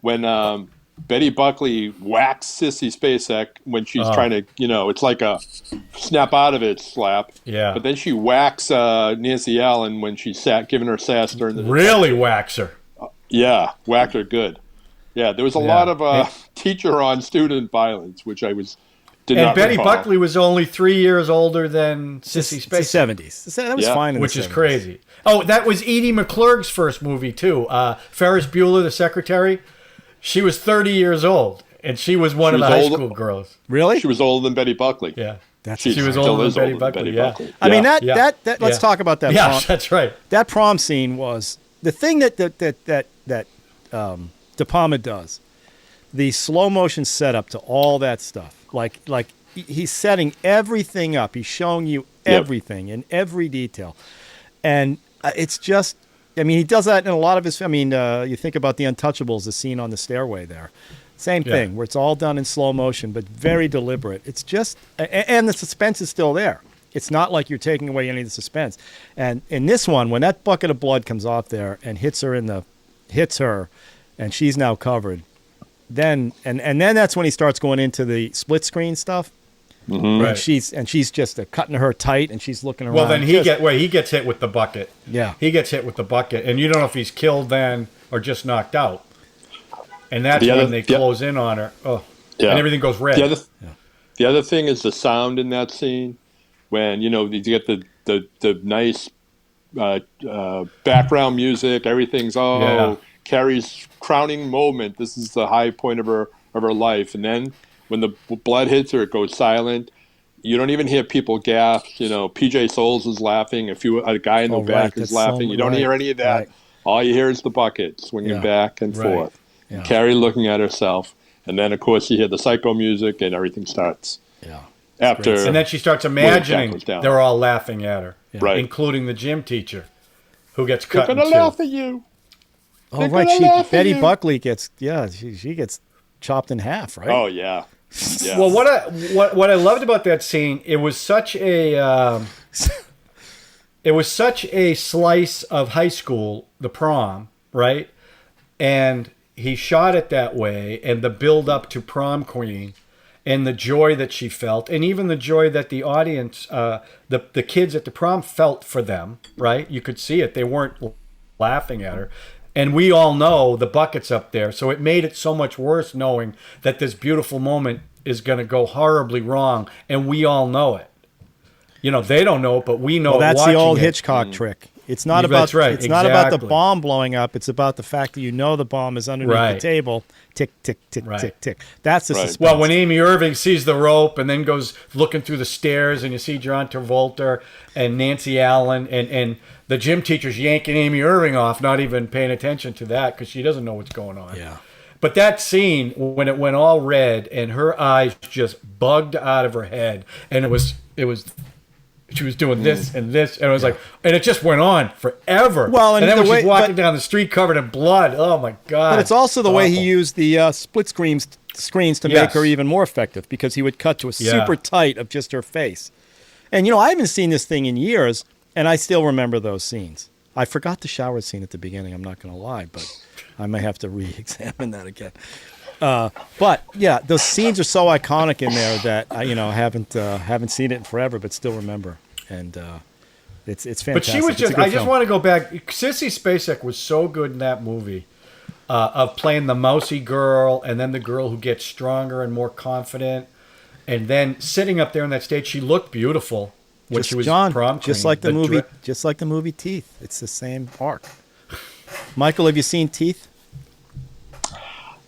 Speaker 3: when Betty Buckley whacks Sissy Spacek when she's trying to, it's like a snap out of it slap.
Speaker 1: Yeah.
Speaker 3: But then she whacks Nancy Allen when she's giving her sass during the
Speaker 1: really whacks her.
Speaker 3: Yeah, whacked her good. Yeah, there was a lot of teacher on student violence, which I did not
Speaker 1: Betty
Speaker 3: recall.
Speaker 1: Buckley was only 3 years older than Sissy Spacek.
Speaker 2: 70s. That was fine in
Speaker 1: which
Speaker 2: the
Speaker 1: is
Speaker 2: 70s.
Speaker 1: crazy. Oh, that was Edie McClurg's first movie, too. Ferris Bueller, the secretary. She was 30 years old, and she was one of the high school girls.
Speaker 2: Really?
Speaker 3: She was older than Betty Buckley.
Speaker 1: Yeah.
Speaker 3: She
Speaker 1: was older than Betty Buckley.
Speaker 2: I mean, let's talk about that.
Speaker 1: Yeah,
Speaker 2: prom.
Speaker 1: that's right.
Speaker 2: That prom scene was the thing that De Palma does. The slow motion setup to all that stuff. Like he's setting everything up. He's showing you everything in every detail. And it's just, I mean, he does that in a lot of his, you think about The Untouchables, the scene on the stairway there. Same thing, where it's all done in slow motion, but very deliberate. It's just, and the suspense is still there. It's not like you're taking away any of the suspense. And in this one, when that bucket of blood comes off there and hits her, and she's now covered, then that's when he starts going into the split screen stuff.
Speaker 3: Mm-hmm.
Speaker 1: Right.
Speaker 2: And she's just cutting her tight, and she's looking around.
Speaker 1: Well, then he gets hit with the bucket.
Speaker 2: Yeah,
Speaker 1: he gets hit with the bucket, and you don't know if he's killed then or just knocked out. And that's when they close in on her. Oh, and everything goes red.
Speaker 3: The other thing is the sound in that scene when, you get the nice background music, everything's, Carrie's crowning moment. This is the high point of her life. And then when the blood hits her, it goes silent. You don't even hear people gasp. PJ Souls is laughing. A guy in the back is laughing. You don't hear any of that. Right. All you hear is the bucket swinging back and forth. Yeah. Carrie looking at herself. And then, of course, you hear the psycho music and everything starts. Yeah.
Speaker 1: And then she starts imagining they're all laughing at her, including the gym teacher who gets cut in two.
Speaker 3: They're going to laugh at you.
Speaker 2: Oh, right. Betty Buckley gets, she gets chopped in half, right?
Speaker 3: Oh, yeah. Yeah.
Speaker 1: Well, what I loved about that scene, it was such a slice of high school, the prom, right? And he shot it that way, and the build up to prom queen, and the joy that she felt, and even the joy that the audience, the kids at the prom felt for them, right? You could see it; they weren't laughing at her. And we all know the bucket's up there. So it made it so much worse knowing that this beautiful moment is going to go horribly wrong. And we all know it. They don't know it, but we know it.
Speaker 2: That's the old Hitchcock trick. It's not about not about the bomb blowing up. It's about the fact that the bomb is underneath the table. Tick, tick, tick, tick, tick. That's the suspense.
Speaker 1: Well, when Amy Irving sees the rope and then goes looking through the stairs and you see John Travolta and Nancy Allen and the gym teacher's yanking Amy Irving off, not even paying attention to that because she doesn't know what's going on.
Speaker 2: Yeah.
Speaker 1: But that scene, when it went all red and her eyes just bugged out of her head, and it was she was doing this and this, and it was and it just went on forever.
Speaker 2: Well, and
Speaker 1: then when she's walking down the street covered in blood, oh my God.
Speaker 2: But it's also the way he used the split screens to make her even more effective, because he would cut to a super tight of just her face. And I haven't seen this thing in years, and I still remember those scenes. I forgot the shower scene at the beginning, I'm not going to lie, but I may have to re-examine that again. But yeah, those scenes are so iconic in there that I haven't seen it in forever, but still remember. And it's fantastic.
Speaker 1: But she was just want to go back. Sissy Spacek was so good in that movie of playing the mousy girl, and then the girl who gets stronger and more confident, and then sitting up there on that stage. She looked beautiful when she was prom queen.
Speaker 2: Just like the movie Teeth. It's the same arc. Michael, have you seen Teeth?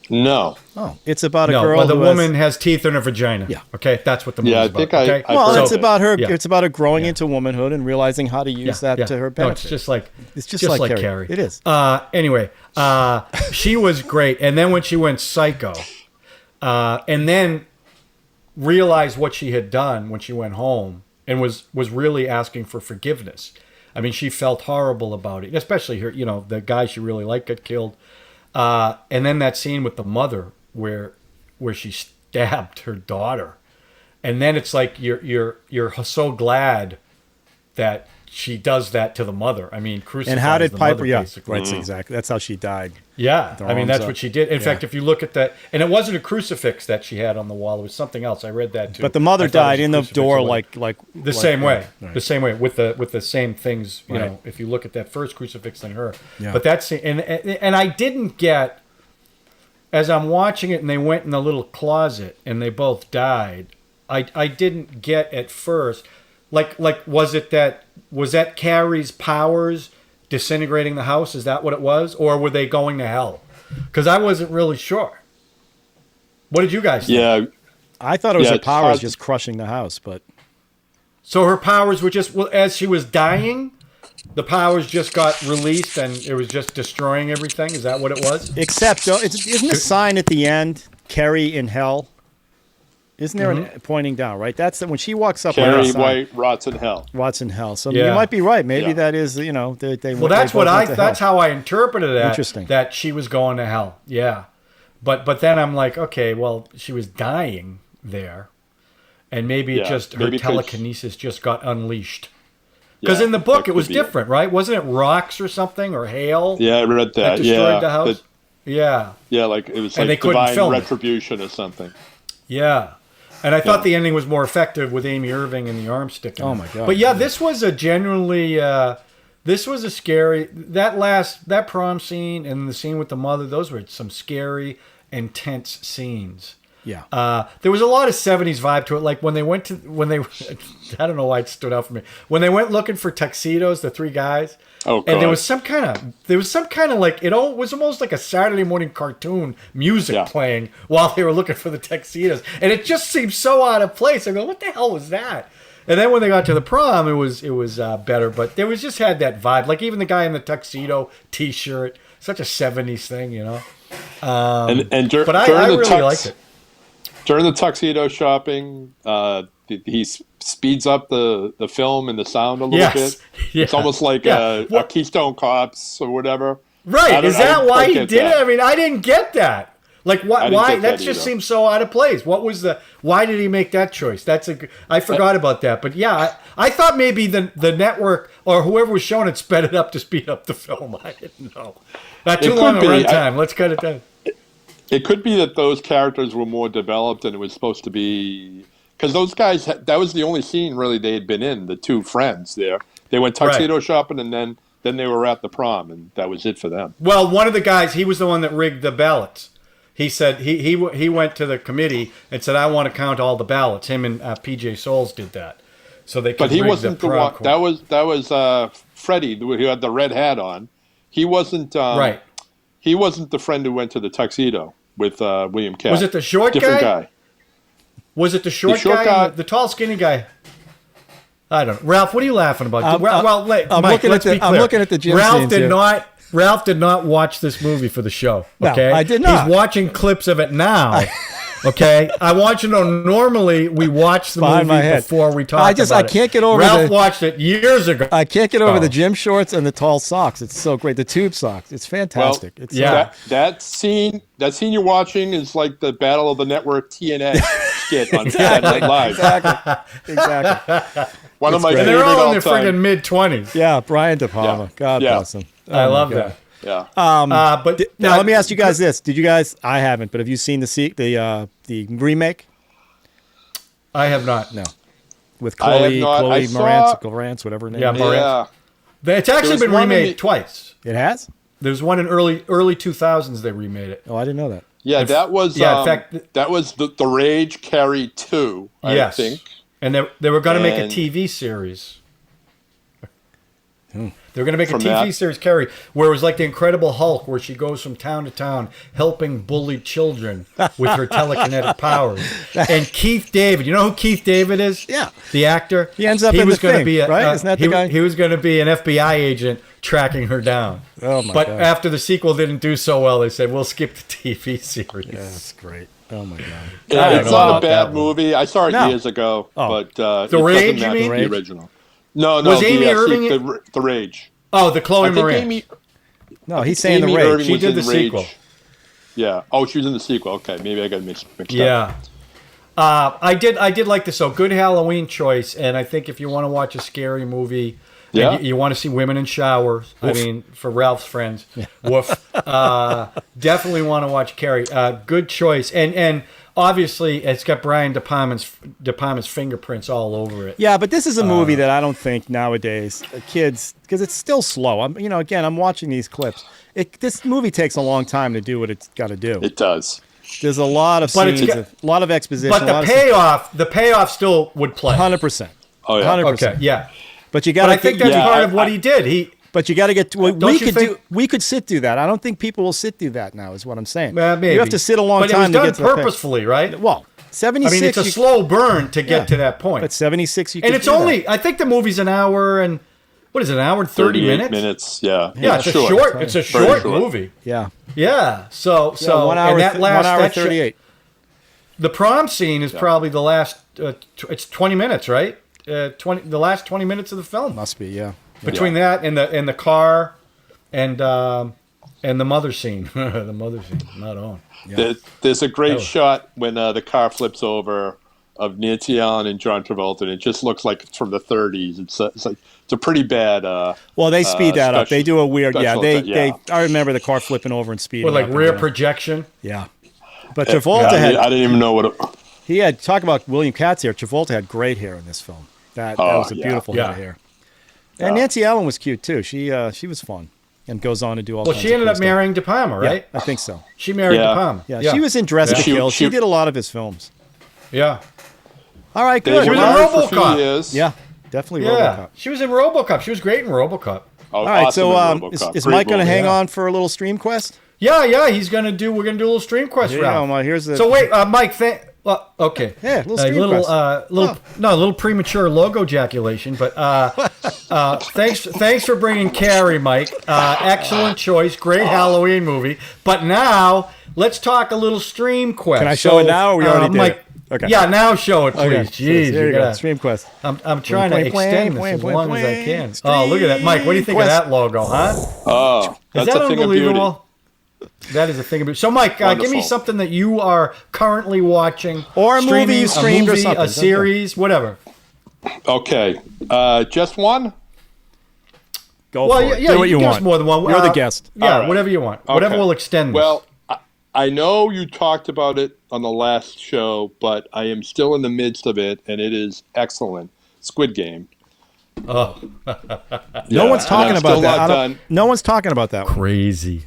Speaker 3: No.
Speaker 2: Oh, it's about a girl.
Speaker 1: Well, the woman has teeth in her vagina.
Speaker 2: Yeah.
Speaker 1: Okay, that's what the movie's about.
Speaker 3: Okay?
Speaker 2: It's about her. Yeah. It's about her growing into womanhood and realizing how to use that to her benefit.
Speaker 1: No, it's just like
Speaker 2: Carrie.
Speaker 1: Carrie.
Speaker 2: It is.
Speaker 1: Anyway, she was great, and then when she went psycho, and then realized what she had done when she went home and was really asking for forgiveness. I mean, she felt horrible about it, especially her. The guy she really liked got killed. And then that scene with the mother where she stabbed her daughter, and then it's like you're so glad that she does that to the mother. I mean, crucifies
Speaker 2: and how did
Speaker 1: the
Speaker 2: Piper?
Speaker 1: Mother,
Speaker 2: Yeah,
Speaker 1: basically.
Speaker 2: right. Exactly. That's how she died.
Speaker 1: Yeah, I mean that's what she did. In fact, if you look at that, and it wasn't a crucifix that she had on the wall; it was something else. I read that too.
Speaker 2: But the mother died in the door, like
Speaker 1: the same way, the same way with the same things. You know, if you look at that first crucifix than her. Yeah. But that's and I didn't get, as I'm watching it, and they went in the little closet and they both died. I didn't get at first, like was that Carrie's powers disintegrating the house? Is that what it was? Or were they going to hell? Because I wasn't really sure. What did you guys think?
Speaker 3: Yeah.
Speaker 2: I thought it was her powers just crushing the house, but...
Speaker 1: So her powers were just... Well, as she was dying, the powers just got released and it was just destroying everything? Is that what it was?
Speaker 2: Except, isn't the sign at the end, Carrie in hell? Isn't there an pointing down, right? That's when she walks up.
Speaker 3: Carrie White rots in hell.
Speaker 2: Rots in hell. So you might be right. Maybe that is, they
Speaker 1: well, that's how I interpreted that.
Speaker 2: Interesting.
Speaker 1: That she was going to hell. Yeah. But then I'm like, okay, well, she was dying there. And maybe her telekinesis just got unleashed. Because in the book it was different, right? Wasn't it rocks or something or hail?
Speaker 3: Yeah, I read that.
Speaker 1: Destroyed the house. Yeah,
Speaker 3: like it was like divine retribution or something.
Speaker 1: Yeah. And I thought the ending was more effective with Amy Irving and the arm sticking.
Speaker 2: Oh, my God.
Speaker 1: But this was a genuinely This was a scary, that prom scene and the scene with the mother, those were some scary, intense scenes.
Speaker 2: Yeah.
Speaker 1: There was a lot of 70s vibe to it. Like when they I don't know why it stood out for me. When they went looking for tuxedos, the three guys.
Speaker 3: Oh, God.
Speaker 1: And there was some kind of like, it was almost like a Saturday morning cartoon music playing while they were looking for the tuxedos. And it just seemed so out of place. I go, what the hell was that? And then when they got to the prom, it was better, but there was just had that vibe. Like even the guy in the tuxedo T-shirt, such a 70s thing, you know.
Speaker 3: But
Speaker 1: I really liked it.
Speaker 3: During the tuxedo shopping, he speeds up the film and the sound a little bit. Yeah. It's almost like a Keystone Cops or whatever.
Speaker 1: Right? Is that why he did it? I mean, I didn't get that. Like why that just seems so out of place. Why did he make that choice? I forgot about that. But yeah, I thought maybe the network or whoever was showing it sped it up to speed up the film. I didn't know. Not too long a runtime. Let's cut it down.
Speaker 3: It could be that those characters were more developed and it was supposed to be because those guys, that was the only scene really they had been in, the two friends there. They went tuxedo shopping and then they were at the prom and that was it for them.
Speaker 1: Well, one of the guys, he was the one that rigged the ballots. He said he went to the committee and said, I want to count all the ballots. Him and PJ Souls did that. So they could
Speaker 3: But he wasn't the one. That was Freddie who had the red hat on. He wasn't right. He wasn't the friend who went to the tuxedo with William Catt.
Speaker 1: Was it the short guy? Was it the short guy? The tall, skinny guy? I don't know. Ralph, what are you laughing about?
Speaker 2: I'm
Speaker 1: Mike,
Speaker 2: looking at the gym scenes
Speaker 1: Ralph did not watch this movie for the show. Okay,
Speaker 2: no, I did not.
Speaker 1: He's watching clips of it now. Okay, I want you to know. Normally, we watch the movie before we talk about it.
Speaker 2: I can't get over.
Speaker 1: Ralph watched it years ago.
Speaker 2: I can't get over the gym shorts and the tall socks. It's so great. The tube socks. It's fantastic.
Speaker 3: Well, that scene you're watching is like the Battle of the Network TNA skit on Saturday Night Live.
Speaker 2: Exactly.
Speaker 3: One of my
Speaker 1: favorite. They're all in their friggin' mid-20s.
Speaker 2: Yeah, Brian DePalma.
Speaker 3: Yeah.
Speaker 2: God bless him.
Speaker 1: I love that.
Speaker 3: Yeah.
Speaker 2: But now let me ask you guys this: did you guys? I haven't, but have you seen the remake?
Speaker 1: I have not.
Speaker 2: No. With Chloe Moretz, whatever her name.
Speaker 1: Yeah, Moretz. Yeah. It's actually been remade twice.
Speaker 2: It has.
Speaker 1: There's one in early 2000s. They remade it.
Speaker 2: Oh, I didn't know that.
Speaker 3: Yeah, that was. In fact, that was the Rage Carrie 2. I think.
Speaker 1: And they were going to make a TV series. They were going to make a TV series, Carrie, where it was like the Incredible Hulk, where she goes from town to town helping bullied children with her telekinetic powers. And Keith David, you know who Keith David is?
Speaker 2: Yeah,
Speaker 1: the actor.
Speaker 2: He ends up in the thing, right? Isn't that the guy?
Speaker 1: He was going to be an FBI agent tracking her down.
Speaker 2: Oh my
Speaker 1: God! But after the sequel didn't do so well, they said we'll skip the TV series.
Speaker 2: Yeah, that's great. Oh my God!
Speaker 3: It's not a bad movie. I saw it years ago, but
Speaker 1: The Rage, you mean?
Speaker 3: The original. No,
Speaker 1: was Amy Irving
Speaker 3: the Rage?
Speaker 1: Oh, the Chloe Moretz.
Speaker 2: No, he's saying
Speaker 3: Amy
Speaker 2: the Rage.
Speaker 3: Irving
Speaker 1: she did the sequel.
Speaker 3: Yeah. Oh, she was in the sequel. Okay, maybe I got mixed up.
Speaker 1: Yeah. I did like this. So good Halloween choice, and I think if you want to watch a scary movie, and you want to see women in showers. Woof. I mean, for Ralph's friends, woof. Definitely want to watch Carrie. Good choice, and obviously it's got Brian DePalma's fingerprints all over it.
Speaker 2: Yeah, but this is a movie that I don't think nowadays kids, because it's still slow. I'm watching these clips. This movie takes a long time to do what it's got to do.
Speaker 3: It does.
Speaker 2: There's a lot of scenes, a lot of exposition.
Speaker 1: But the payoff still would play.
Speaker 2: 100%.
Speaker 3: Oh yeah.
Speaker 2: 100%.
Speaker 1: Okay. Yeah.
Speaker 2: But you got.
Speaker 1: I think that's part of what he did.
Speaker 2: But you got to get. We could sit through that. I don't think people will sit through that now. Is what I'm saying.
Speaker 1: Maybe.
Speaker 2: You have to sit a long time
Speaker 1: to get
Speaker 2: to
Speaker 1: to purposefully, right?
Speaker 2: Well, 76.
Speaker 1: I mean, it's a slow burn to get to that point.
Speaker 2: But 76, you.
Speaker 1: And it's only. I think the movie's an hour and. What is it? An hour and 30 minutes?
Speaker 3: Yeah.
Speaker 1: Yeah, it's short. It's a short movie.
Speaker 2: Yeah.
Speaker 1: Yeah. So
Speaker 2: 1 hour. And that last 1 hour 38.
Speaker 1: The prom scene is probably the last. It's 20 minutes, right? The last 20 minutes of the film
Speaker 2: must be, yeah.
Speaker 1: Between that and the car, and the mother scene, the mother scene, not on.
Speaker 3: Yeah. There's a great shot when the car flips over of Nancy Allen and John Travolta, and it just looks like it's from the 30s. It's a pretty bad.
Speaker 2: Well, they speed that up. They do a weird. I remember the car flipping over and speeding.
Speaker 1: With like rear projection.
Speaker 2: Yeah, but Travolta had.
Speaker 3: I didn't even know what.
Speaker 2: He had, talk about William Catt's hair. Travolta had great hair in this film. That was a beautiful head of hair. And Nancy Allen was cute too. She was fun, and goes on to do all.
Speaker 1: Well, she ended up marrying DePalma, right?
Speaker 2: Yeah, I think so.
Speaker 1: She married DePalma.
Speaker 2: Yeah, she was in Dress to Kill. She did a lot of his films.
Speaker 1: Yeah.
Speaker 2: All right, good.
Speaker 1: She was in RoboCop.
Speaker 2: Yeah, definitely RoboCop.
Speaker 1: She was in RoboCop. She was great in RoboCop.
Speaker 2: All right, so is Mike going to hang on for a little stream quest?
Speaker 1: Yeah, we're going to do a little stream quest.
Speaker 2: Here's the.
Speaker 1: So wait, Mike. Okay.
Speaker 2: Yeah, a
Speaker 1: little premature logo ejaculation, but thanks for bringing Carrie, Mike. Excellent choice, great Halloween movie. But now let's talk a little stream quest.
Speaker 2: Can I show it now, or we already did?
Speaker 1: Mike,
Speaker 2: Okay.
Speaker 1: Yeah, now show it, please.
Speaker 2: Okay.
Speaker 1: Jeez,
Speaker 2: There you go. Stream quest.
Speaker 1: I'm trying to extend this as long as I can. Oh, look at that, Mike. What do you think of that logo, huh?
Speaker 3: Oh, that's
Speaker 1: Is that
Speaker 3: a thing of beauty.
Speaker 1: unbelievable? That is a thing of beauty. So, Mike, give me something that you are currently watching,
Speaker 2: or a movie you streamed, or something,
Speaker 1: a series, whatever.
Speaker 3: Okay, just one.
Speaker 2: Go for it.
Speaker 1: Yeah,
Speaker 2: do what you want.
Speaker 1: More than one.
Speaker 2: You're the guest.
Speaker 1: Yeah,
Speaker 3: right.
Speaker 1: Whatever you want.
Speaker 3: Okay.
Speaker 1: Whatever will extend this.
Speaker 3: Well, I know you talked about it on the last show, but I am still in the midst of it, and it is excellent. Squid Game.
Speaker 1: Oh.
Speaker 2: No one's talking about that. No one's talking about that one.
Speaker 1: Crazy.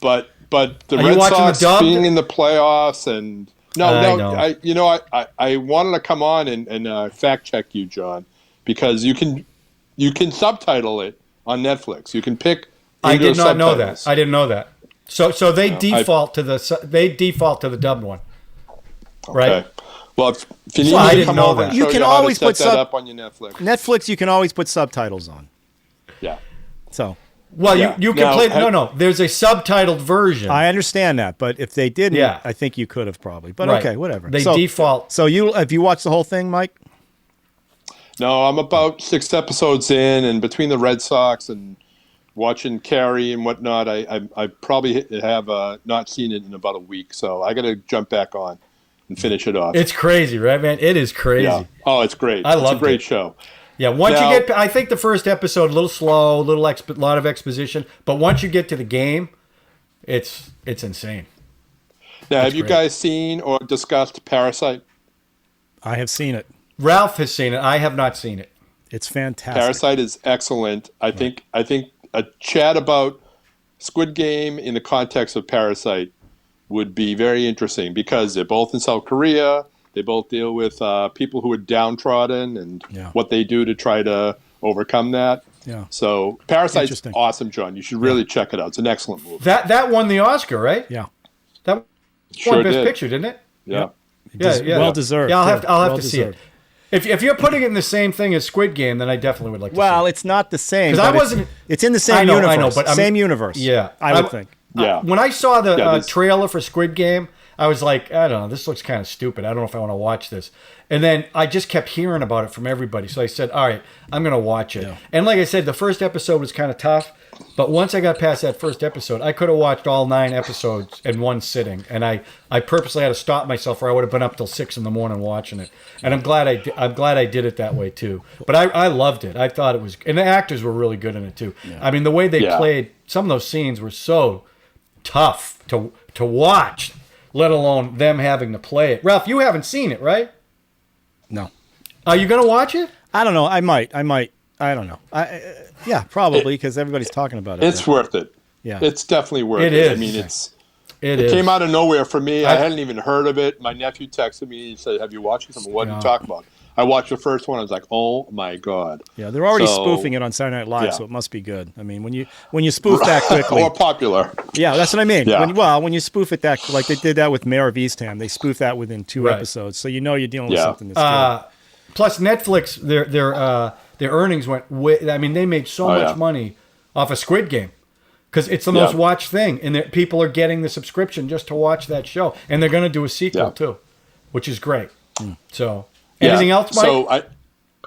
Speaker 3: But the Red Sox being in the playoffs and I wanted to come on and fact check you, John, because you can subtitle it on Netflix. You can pick.
Speaker 1: I did not know that. I didn't know that. So they default to the dubbed one, right?
Speaker 3: Okay. Well, if you need me to come over and
Speaker 2: you
Speaker 3: show
Speaker 2: can
Speaker 3: you
Speaker 2: always
Speaker 3: how to
Speaker 2: put
Speaker 3: set that up on your Netflix.
Speaker 2: Netflix, you can always put subtitles on.
Speaker 3: Yeah.
Speaker 2: So.
Speaker 1: Well, you can play. No. There's a subtitled version.
Speaker 2: I understand that, but if they didn't,
Speaker 1: Yeah.
Speaker 2: I think you could have probably. But
Speaker 1: Right.
Speaker 2: okay, whatever.
Speaker 1: They default.
Speaker 2: So have you watched the whole thing, Mike?
Speaker 3: No, I'm about 6 episodes in, and between the Red Sox and watching Carrie and whatnot, I probably have not seen it in about a week, so I got to jump back on and finish it off.
Speaker 1: It's crazy, right, man? It is crazy.
Speaker 3: Yeah. Oh, it's great. It's a great show.
Speaker 1: Yeah, I think the first episode a little slow, lot of exposition, but once you get to the game, it's insane.
Speaker 3: Now, have you guys seen or discussed Parasite?
Speaker 2: I have seen it.
Speaker 1: Ralph has seen it. I have not seen it.
Speaker 2: It's fantastic.
Speaker 3: Parasite is excellent. I think a chat about Squid Game in the context of Parasite would be very interesting because they're both in South Korea. They both deal with people who are downtrodden and what they do to try to overcome that.
Speaker 2: Yeah.
Speaker 3: So Parasite's awesome, John. You should really check it out. It's an excellent movie.
Speaker 1: That won the Oscar, right?
Speaker 2: Yeah.
Speaker 1: That won Best Picture, didn't it?
Speaker 3: Yeah.
Speaker 1: Yeah.
Speaker 2: Well deserved.
Speaker 1: Yeah, I'll have to see it. If you're putting it in the same thing as Squid Game, then I definitely would like to see it.
Speaker 2: Well, it's not the same.
Speaker 1: Because I wasn't.
Speaker 2: It's in the same universe.
Speaker 1: I know, but
Speaker 2: same universe.
Speaker 1: Yeah.
Speaker 2: I would think.
Speaker 3: Yeah.
Speaker 1: When I saw the trailer for Squid Game, I was like, I don't know, this looks kind of stupid. I don't know if I want to watch this. And then I just kept hearing about it from everybody. So I said, all right, I'm going to watch it. Yeah. And like I said, the first episode was kind of tough. But once I got past that first episode, I could have watched all 9 episodes in one sitting. And I purposely had to stop myself, or I would have been up till 6 a.m. watching it. And I'm glad I did it that way too. But I loved it. I thought it was, and the actors were really good in it too. Yeah. I mean, the way they played, some of those scenes were so tough to watch, let alone them having to play it. Ralph, you haven't seen it, right?
Speaker 2: No.
Speaker 1: Are you going to watch it?
Speaker 2: I don't know. I might. I don't know. Yeah, probably, because everybody's talking about it.
Speaker 3: It's worth it.
Speaker 2: Yeah.
Speaker 3: It's definitely worth it.
Speaker 1: It is.
Speaker 3: I mean, it came out of nowhere for me. I hadn't even heard of it. My nephew texted me and said, have you watched it? What are you talking about? I watched the first one. I was like, oh, my God.
Speaker 2: Yeah, they're already spoofing it on Saturday Night Live, so it must be good. I mean, when you spoof that quickly.
Speaker 3: Or popular.
Speaker 2: Yeah, that's what I mean.
Speaker 3: Yeah.
Speaker 2: When you spoof it that, like they did that with Mayor of Eastham, they spoofed that within 2 episodes, so you know you're dealing with something that's good.
Speaker 1: Plus, Netflix, their earnings went way, I mean, they made so much money off of Squid Game. Because it's the most watched thing, and people are getting the subscription just to watch that show. And they're going to do a sequel, too, which is great. So, anything else, Mike?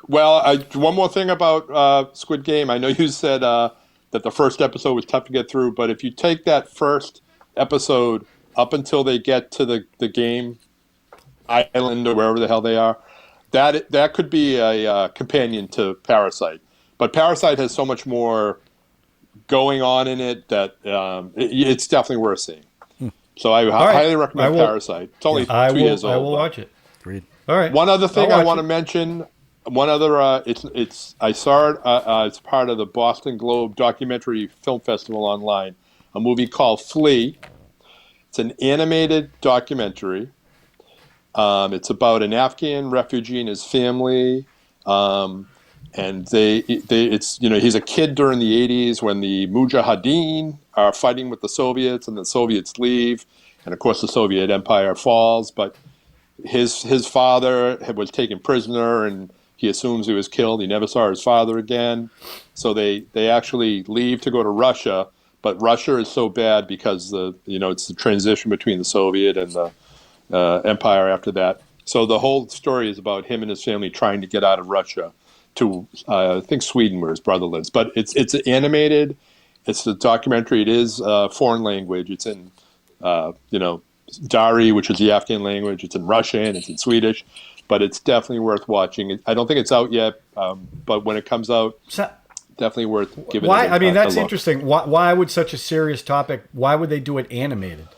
Speaker 3: So, one more thing about Squid Game. I know you said that the first episode was tough to get through, but if you take that first episode up until they get to the game island or wherever the hell they are, that could be a companion to Parasite. But Parasite has so much more going on in it that it's definitely worth seeing. So I highly recommend Parasite. It's only 2 years old.
Speaker 1: I will watch it.
Speaker 2: Agreed.
Speaker 1: All right.
Speaker 3: One other thing I want to mention, one other. I saw it as part of the Boston Globe Documentary Film Festival online. A movie called Flea. It's an animated documentary. It's about an Afghan refugee and his family. And he's a kid during the 80s when the Mujahideen are fighting with the Soviets, and the Soviets leave, and of course the Soviet Empire falls. But his father was taken prisoner, and he assumes he was killed. He never saw his father again, so they actually leave to go to Russia. But Russia is so bad because it's the transition between the Soviet and the Empire after that. So the whole story is about him and his family trying to get out of Russia to I think Sweden, where his brother lives. But it's animated. It's a documentary. It is foreign language. It's in Dari, which is the Afghan language. It's in Russian. It's in Swedish. But it's definitely worth watching. I don't think it's out yet. But when it comes out, definitely worth giving.
Speaker 1: Why?
Speaker 3: It
Speaker 1: I mean, that's
Speaker 3: a look.
Speaker 1: Interesting. Why would such a serious topic? Why would they do it animated?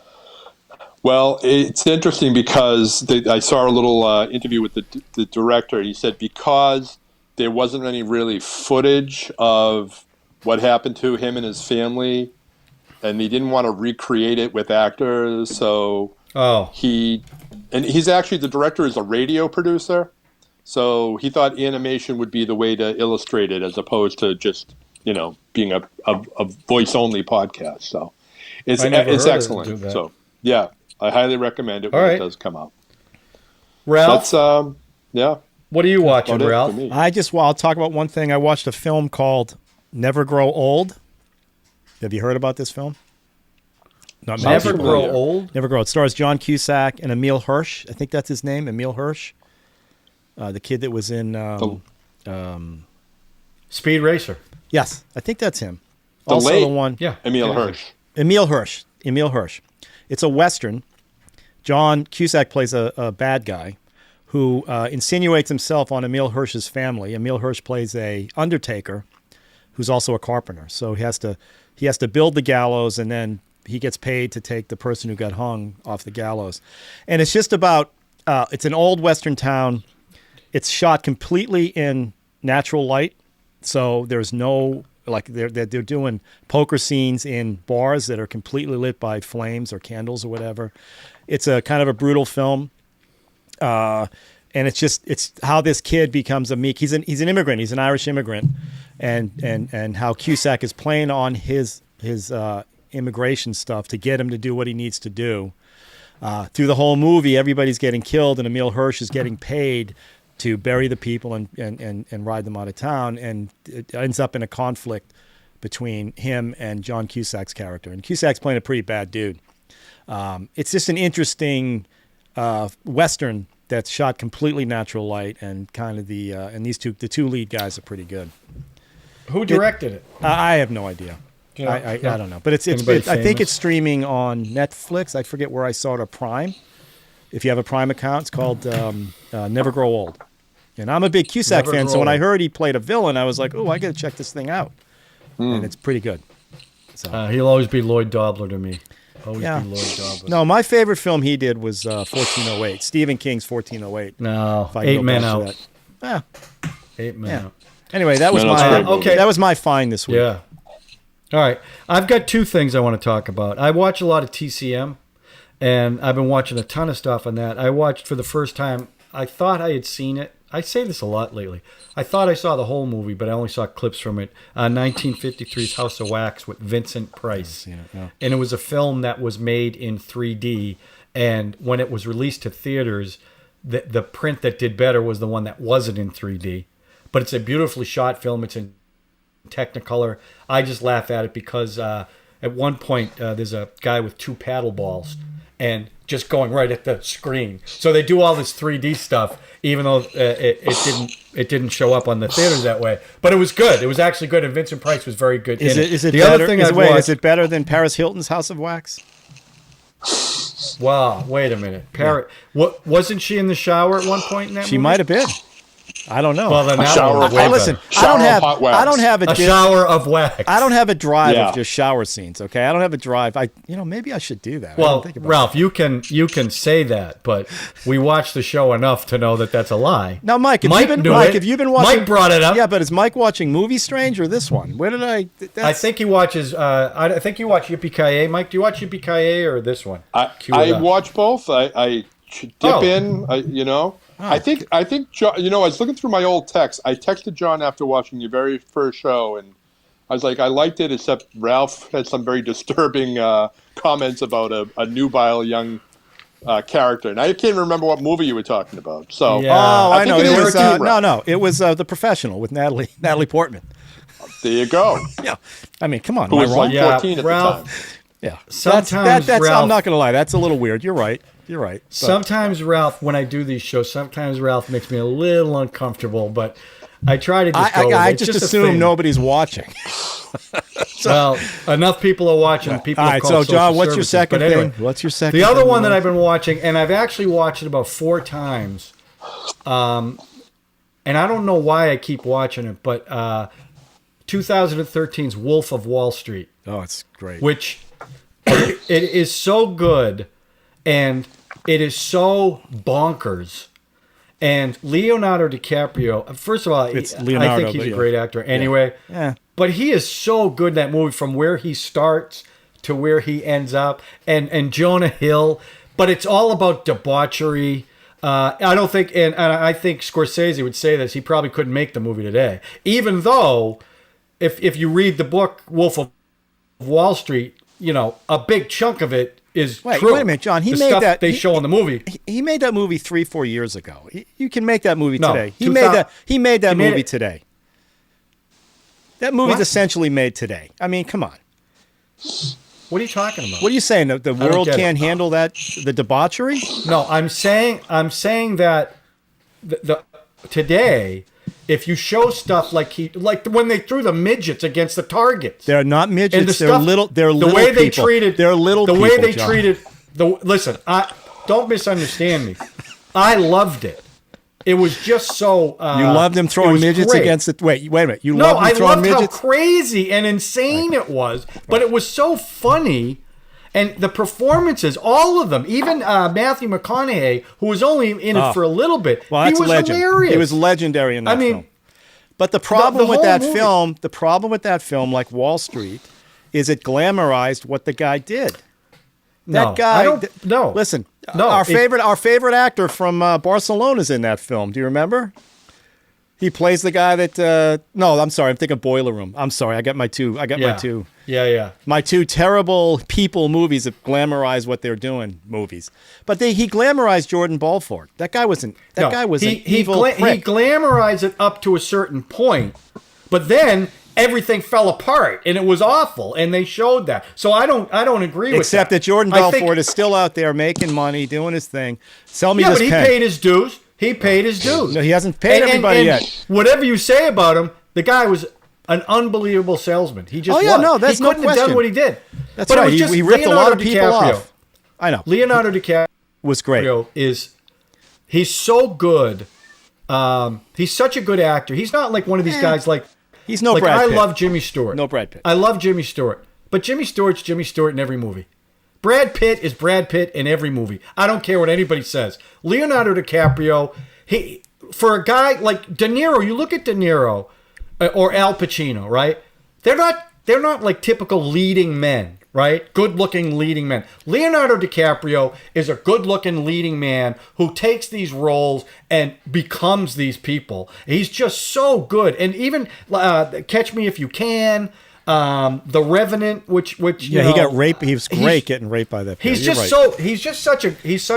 Speaker 3: Well, it's interesting because I saw a little interview with the director. He said because there wasn't any really footage of what happened to him and his family, and he didn't want to recreate it with actors. So he's actually, the director is a radio producer, so he thought animation would be the way to illustrate it as opposed to just being a voice only podcast. So it's excellent. So yeah, I highly recommend it when it does come out.
Speaker 1: Ralph,
Speaker 3: so that's,
Speaker 1: what are you watching, Ralph?
Speaker 2: I'll talk about one thing. I watched a film called Never Grow Old. Have you heard about this film?
Speaker 1: Never Grow Old?
Speaker 2: Never Grow Old. It stars John Cusack and Emile Hirsch. I think that's his name, Emile Hirsch. The kid that was in
Speaker 1: Speed Racer.
Speaker 2: Yes, I think that's him.
Speaker 3: The
Speaker 2: one.
Speaker 1: Yeah.
Speaker 3: Emile Hirsch.
Speaker 2: Emile Hirsch. It's a Western. John Cusack plays a bad guy who insinuates himself on Emile Hirsch's family. Emile Hirsch plays a undertaker who's also a carpenter. So he has to build the gallows, and then he gets paid to take the person who got hung off the gallows. And it's just about it's an old Western town. It's shot completely in natural light. So there's no they're doing poker scenes in bars that are completely lit by flames or candles or whatever. It's a kind of a brutal film. And it's how this kid becomes a meek. He's an immigrant. He's an Irish immigrant, and how Cusack is playing on his immigration stuff to get him to do what he needs to do. Through the whole movie, everybody's getting killed, and Emile Hirsch is getting paid to bury the people and ride them out of town, and it ends up in a conflict between him and John Cusack's character. And Cusack's playing a pretty bad dude. It's just an interesting Western that's shot completely natural light, and kind of and the two lead guys are pretty good.
Speaker 1: Who directed it?
Speaker 2: I have no idea. I don't know, but it's I think it's streaming on Netflix. I forget where I saw it, or Prime. If you have a Prime account, it's called Never Grow Old. And I'm a big Cusack fan, so when I heard he played a villain, I was like, oh, I got to check this thing out. And it's pretty good. So.
Speaker 1: He'll always be Lloyd Dobler to me. Always be Lloyd Dobler.
Speaker 2: No, my favorite film he did was 1408. Stephen King's 1408.
Speaker 1: No, 8 Men Out.
Speaker 2: Yeah.
Speaker 1: 8 Men Out.
Speaker 2: Anyway, that was that was my find this week.
Speaker 1: Yeah. All right. I've got two things I want to talk about. I watch a lot of TCM, and I've been watching a ton of stuff on that. I watched for the first time, I thought I had seen it. I say this a lot lately. I thought I saw the whole movie, but I only saw clips from it. 1953's House of Wax with Vincent Price. And it was a film that was made in 3D, and when it was released to theaters, the print that did better was the one that wasn't in 3D. But it's a beautifully shot film. It's in Technicolor. I just laugh at it because at one point there's a guy with 2 paddle balls and just going right at the screen. So they do all this 3D stuff, even though it didn't show up on the theaters that way. But it was good. It was actually good, and Vincent Price was very good.
Speaker 2: Is it better than Paris Hilton's House of Wax?
Speaker 1: Wow, wait a minute. Wasn't she in the shower at one point in that movie?
Speaker 2: She might have been. I don't know.
Speaker 1: Well, then
Speaker 3: A shower of wax.
Speaker 2: Listen,
Speaker 3: Shower of hot wax.
Speaker 2: I don't have
Speaker 1: a shower of wax.
Speaker 2: I don't have a drive
Speaker 3: Yeah.
Speaker 2: of just shower scenes. Okay, I don't have a drive. Maybe I should do that. I
Speaker 1: Well,
Speaker 2: don't think about
Speaker 1: Ralph,
Speaker 2: that.
Speaker 1: you can say that, but we watched the show enough to know that that's a lie.
Speaker 2: Now, Mike, have you been watching?
Speaker 1: Mike brought it up.
Speaker 2: Yeah, but is Mike watching Movie Strange or this one? Where did I?
Speaker 1: I think he watches. I think you watch Yippee-Ki-Yay. Mike, do you watch Yippee-Ki-Yay or this one?
Speaker 3: I watch both. I dip in. I think John, I was looking through my old texts. I texted John after watching your very first show, and I was like, I liked it, except Ralph had some very disturbing comments about a nubile young character, and I can't remember what movie you were talking about. So,
Speaker 2: I know. It was it was The Professional with Natalie Portman.
Speaker 3: There you go.
Speaker 2: Yeah, I mean, come on,
Speaker 3: who
Speaker 2: am I
Speaker 3: was
Speaker 2: wrong?
Speaker 3: like 14 at
Speaker 1: Ralph,
Speaker 3: the time.
Speaker 2: Yeah,
Speaker 1: sometimes
Speaker 2: that's
Speaker 1: Ralph,
Speaker 2: I'm not gonna lie, that's a little weird. You're right. But.
Speaker 1: Sometimes Ralph, when I do these shows, sometimes Ralph makes me a little uncomfortable, but I try to just go with it.
Speaker 2: I
Speaker 1: It's
Speaker 2: just
Speaker 1: a
Speaker 2: assume
Speaker 1: thing.
Speaker 2: nobody's watching.
Speaker 1: Well, enough people are watching. People.
Speaker 2: All right, so John, what's your second thing? What's your second?
Speaker 1: The other one that I've been watching, and I've actually watched it about 4 times, and I don't know why I keep watching it, but 2013's Wolf of Wall Street.
Speaker 2: Oh, it's great.
Speaker 1: Which it is so good, and it is so bonkers. And Leonardo DiCaprio, first of all,
Speaker 2: It's Leonardo,
Speaker 1: I think he's a great actor anyway.
Speaker 2: Yeah.
Speaker 1: But he is so good in that movie, from where he starts to where he ends up. And Jonah Hill. But it's all about debauchery. I don't think, and I think Scorsese would say this, he probably couldn't make the movie today. Even though, if you read the book, Wolf of Wall Street, a big chunk of it is true.
Speaker 2: Wait a minute, John. He
Speaker 1: the
Speaker 2: made
Speaker 1: stuff
Speaker 2: that
Speaker 1: they show in the movie.
Speaker 2: He made that movie 3-4 years ago. You can make that movie
Speaker 1: No,
Speaker 2: today. He made that movie
Speaker 1: it.
Speaker 2: today. That movie's
Speaker 1: What?
Speaker 2: essentially made today. I mean, come on.
Speaker 1: What are you talking about?
Speaker 2: What are you saying? The world
Speaker 1: get
Speaker 2: can't
Speaker 1: it.
Speaker 2: handle that, the debauchery?
Speaker 1: No, I'm saying that the today, if you show stuff like when they threw the midgets against the targets,
Speaker 2: They're not midgets.
Speaker 1: and the
Speaker 2: They're
Speaker 1: stuff,
Speaker 2: little. They're
Speaker 1: the
Speaker 2: little
Speaker 1: way they
Speaker 2: people.
Speaker 1: treated,
Speaker 2: They're little.
Speaker 1: the way
Speaker 2: people,
Speaker 1: they
Speaker 2: John.
Speaker 1: treated. Listen, don't misunderstand me. I loved it. It was just so.
Speaker 2: You loved them throwing midgets
Speaker 1: great.
Speaker 2: against it. Wait a minute. You
Speaker 1: No,
Speaker 2: loved them
Speaker 1: I
Speaker 2: throwing
Speaker 1: loved
Speaker 2: midgets?
Speaker 1: how crazy and insane it was, but it was so funny. And the performances, all of them, even Matthew McConaughey, who was only in it for a little bit,
Speaker 2: Well,
Speaker 1: he
Speaker 2: that's
Speaker 1: was
Speaker 2: legend.
Speaker 1: hilarious.
Speaker 2: He was legendary in that film.
Speaker 1: I mean,
Speaker 2: but the problem with
Speaker 1: whole
Speaker 2: that
Speaker 1: movie.
Speaker 2: film, like Wall Street, is it glamorized what the guy did.
Speaker 1: No,
Speaker 2: That guy.
Speaker 1: I don't. No,
Speaker 2: Listen,
Speaker 1: No,
Speaker 2: our favorite actor from Barcelona is in that film. Do you remember? He plays the guy that. No, I'm sorry. I'm thinking Boiler Room. I'm sorry. I got my two.
Speaker 1: Yeah.
Speaker 2: My two terrible people movies that glamorize what they're doing movies. But he glamorized Jordan Belfort. That guy wasn't. That guy was an evil prick.
Speaker 1: He glamorized it up to a certain point, but then everything fell apart and it was awful, and they showed that. So I don't agree with that.
Speaker 2: Except that Jordan Belfort is still out there making money, doing his thing. Sell me this pen.
Speaker 1: He paid his dues. He paid his dues.
Speaker 2: No, he hasn't paid everybody yet.
Speaker 1: Whatever you say about him, the guy was an unbelievable salesman. He just
Speaker 2: that's no
Speaker 1: he couldn't have done what he did.
Speaker 2: That's
Speaker 1: but
Speaker 2: right.
Speaker 1: It was just
Speaker 2: he ripped a lot of people
Speaker 1: DiCaprio.
Speaker 2: off. I know.
Speaker 1: Leonardo DiCaprio
Speaker 2: was great.
Speaker 1: He's so good. He's such a good actor. He's not like one of these guys like
Speaker 2: he's no Brad Pitt.
Speaker 1: I love Jimmy Stewart.
Speaker 2: No Brad Pitt.
Speaker 1: I love Jimmy Stewart. But Jimmy Stewart's Jimmy Stewart in every movie. Brad Pitt is Brad Pitt in every movie. I don't care what anybody says. Leonardo DiCaprio, for a guy like De Niro, you look at De Niro or Al Pacino, right? They're not like typical leading men, right? Good-looking leading men. Leonardo DiCaprio is a good-looking leading man who takes these roles and becomes these people. He's just so good. And even Catch Me If You Can, The Revenant, which
Speaker 2: he got raped. He was great getting raped by that.
Speaker 1: He's
Speaker 2: You're
Speaker 1: just
Speaker 2: right.
Speaker 1: he's just such a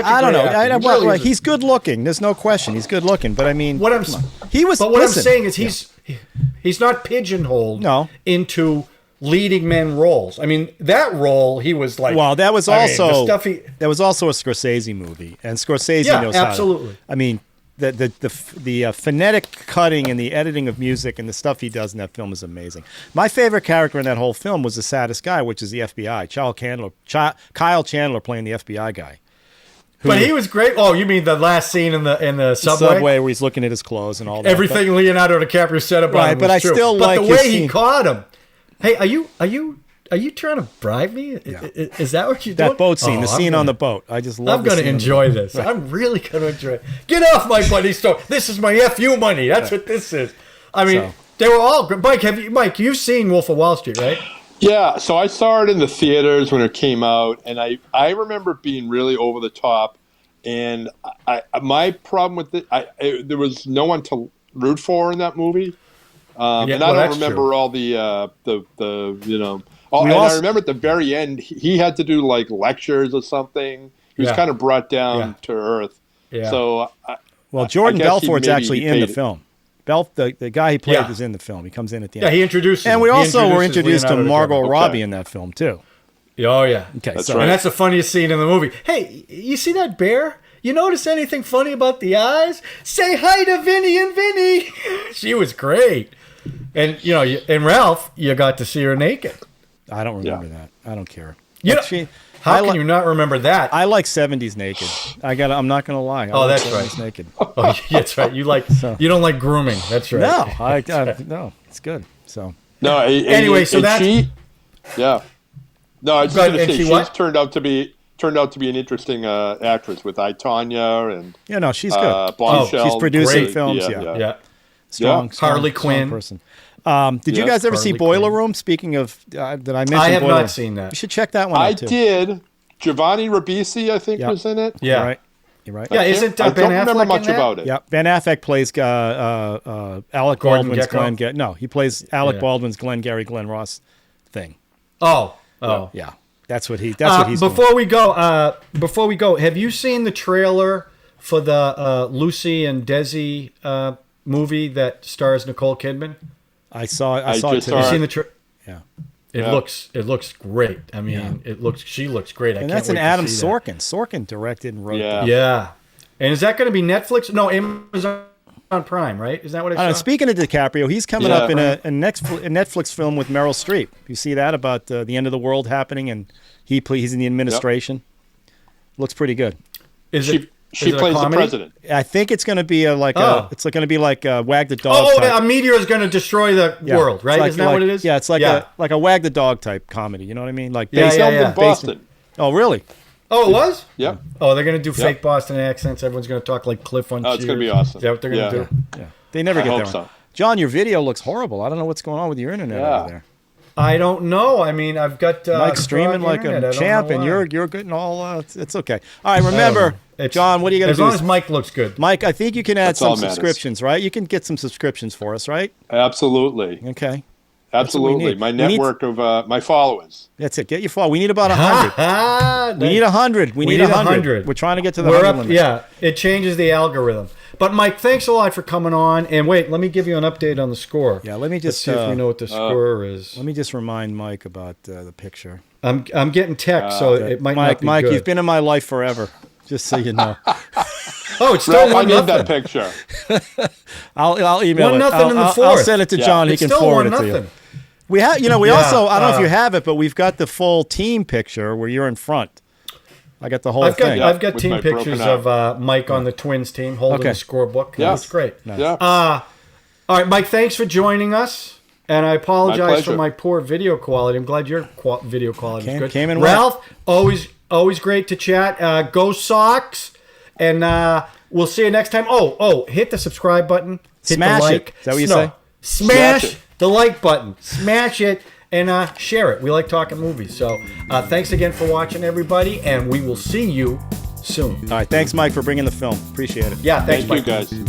Speaker 2: I don't know.
Speaker 1: actor.
Speaker 2: He's good looking. There's no question. He's good looking. But I mean,
Speaker 1: what I'm saying is he's not pigeonholed into leading men roles. I mean, that role he was like.
Speaker 2: Well, that was also
Speaker 1: that
Speaker 2: was also a Scorsese movie, and Scorsese knows
Speaker 1: absolutely.
Speaker 2: how to. I mean, the phonetic cutting and the editing of music and the stuff he does in that film is amazing. My favorite character in that whole film was the saddest guy, which is the FBI. Kyle Chandler playing the FBI guy.
Speaker 1: But he was great. Oh, you mean the last scene in the subway?
Speaker 2: Where he's looking at his clothes and all that.
Speaker 1: Everything Leonardo DiCaprio said about him was
Speaker 2: but I
Speaker 1: true.
Speaker 2: still
Speaker 1: but
Speaker 2: like
Speaker 1: the
Speaker 2: his
Speaker 1: way he
Speaker 2: scene.
Speaker 1: caught him. Hey, are you trying to bribe me? Yeah. Is that what you're doing?
Speaker 2: That boat scene, the scene on the boat. I just love.
Speaker 1: I'm going to enjoy this. Right. I'm really going to enjoy it. Get off my buddy's store. This is my FU money. That's what this is. I mean, they were all good. Mike, you've seen Wolf of Wall Street, right?
Speaker 3: Yeah, so I saw it in the theaters when it came out, and I remember it being really over the top. And my problem with it, there was no one to root for in that movie, and I don't remember all the you know. And I remember at the very end, he had to do like lectures or something. He was kind of brought down to earth. Yeah. So,
Speaker 2: Jordan Belfort's actually in the film. The guy he played is in the film. He comes in at the end.
Speaker 1: Yeah, he introduces him.
Speaker 2: And we also were introduced to Margot Robbie in that film, too.
Speaker 1: Oh, yeah.
Speaker 2: Okay,
Speaker 3: that's right.
Speaker 1: And that's the funniest scene in the movie. Hey, you see that bear? You notice anything funny about the eyes? Say hi to Vinny and Vinny. She was great. And, you know, in Ralph, you got to see her naked.
Speaker 2: I don't remember that. I don't care.
Speaker 1: How can you not remember that?
Speaker 2: I like 70s naked. I'm not going to lie. I
Speaker 1: that's
Speaker 2: like 70s
Speaker 1: right.
Speaker 2: Naked.
Speaker 1: Oh, that's right. You don't like grooming. That's right.
Speaker 2: No, no, it's good. So
Speaker 3: no.
Speaker 1: Anyway, so that's
Speaker 3: yeah. No, I was just going to say she's turned out to be an interesting actress with I, Tonya and
Speaker 2: she's good.
Speaker 3: Bombshell.
Speaker 2: She's producing
Speaker 1: great.
Speaker 2: films.
Speaker 1: Yeah.
Speaker 2: Strong
Speaker 1: Harley Quinn
Speaker 2: person. Did you guys ever see Boiler Room? Speaking of, did I mention
Speaker 1: I have
Speaker 2: Boiler
Speaker 1: not
Speaker 2: Room?
Speaker 1: seen that.
Speaker 2: You should check that one out, too.
Speaker 3: I did. Giovanni Ribisi, I think, was in it.
Speaker 1: Yeah.
Speaker 2: You're right.
Speaker 1: Yeah, isn't
Speaker 3: I
Speaker 1: Ben
Speaker 3: don't
Speaker 1: Affleck
Speaker 3: remember much
Speaker 1: in that?
Speaker 3: about it.
Speaker 2: Yeah, Ben Affleck plays Alec
Speaker 1: Gordon
Speaker 2: Baldwin's
Speaker 1: Gekko?
Speaker 2: No, he plays Alec Baldwin's Glenn Ross thing.
Speaker 1: Oh.
Speaker 2: Yeah, that's what he's doing.
Speaker 1: Before we go, have you seen the trailer for the Lucy and Desi movie that stars Nicole Kidman?
Speaker 2: I saw it today.
Speaker 1: Have you seen the trailer?
Speaker 2: Yeah.
Speaker 1: It looks great. I mean, she looks great.
Speaker 2: And that's an Adam Sorkin. Sorkin directed and wrote that.
Speaker 1: Yeah. And is that going to be Netflix? No, Amazon Prime, right? Is that what I saw?
Speaker 2: Speaking of DiCaprio, he's coming up in a Netflix film with Meryl Streep. You see that about the end of the world happening, and he's in the administration. Looks pretty good.
Speaker 3: She plays the president.
Speaker 2: I think it's going to be Wag the Dog.
Speaker 1: Oh, a meteor is going to destroy the world, right? Isn't that what it is?
Speaker 2: Yeah, it's like a Wag the Dog type comedy. You know what I mean? Like
Speaker 3: based in Boston.
Speaker 2: Oh, really?
Speaker 1: Oh, it was?
Speaker 3: Yep.
Speaker 1: Oh, they're going to do fake Boston accents. Everyone's going to talk like Cliff on Cheers.
Speaker 3: It's going to be awesome.
Speaker 1: Is that what they're going to do?
Speaker 2: Yeah. They never get there.
Speaker 3: So.
Speaker 2: John, your video looks horrible. I don't know what's going on with your internet over there.
Speaker 1: I don't know. I mean, I've got
Speaker 2: Mike's streaming like a champ, and you're getting all. It's okay. All right, remember, John, what do you got to do?
Speaker 1: As long as Mike looks good.
Speaker 2: Mike, I think you can add some subscriptions, right? You can get some subscriptions for us, right?
Speaker 3: Absolutely.
Speaker 2: Okay.
Speaker 3: Absolutely. My network of my followers.
Speaker 2: That's it. Get your follow. We need about 100. We need 100. We need 100. We're trying to get to the 100 limit.
Speaker 1: Yeah, it changes the algorithm. But Mike, thanks a lot for coming on. And wait, let me give you an update on the score.
Speaker 2: Yeah, let me just
Speaker 1: see if we know what the score is.
Speaker 2: Let me just remind Mike about the picture.
Speaker 1: I'm getting text, so it might not be
Speaker 2: Mike,
Speaker 1: good.
Speaker 2: you've been in my life forever. Just so you know.
Speaker 1: Oh, it's still 1-0.
Speaker 3: I need that picture.
Speaker 2: I'll email
Speaker 1: 1-0 in the fourth.
Speaker 2: I'll send it to John. He can forward it to you. We have, we also. I don't know if you have it, but we've got the full team picture where you're in front. I got the whole thing.
Speaker 1: I've got team pictures of Mike on the Twins team holding the scorebook. Yeah, that's great.
Speaker 2: Nice.
Speaker 3: Yeah.
Speaker 1: All right, Mike. Thanks for joining us, and I apologize for my poor video quality. I'm glad your video quality is good.
Speaker 2: Came in
Speaker 1: Ralph, always great to chat. Go Sox, and we'll see you next time. Oh, hit the subscribe button. Hit
Speaker 2: Smash
Speaker 1: the like.
Speaker 2: it. Is that what you say?
Speaker 1: Smash the like button. Smash it. And share it. We like talking movies. So thanks again for watching, everybody, and we will see you soon.
Speaker 2: All right. Thanks, Mike, for bringing the film. Appreciate it.
Speaker 1: Yeah, thanks, Mike.
Speaker 3: Thank you, guys.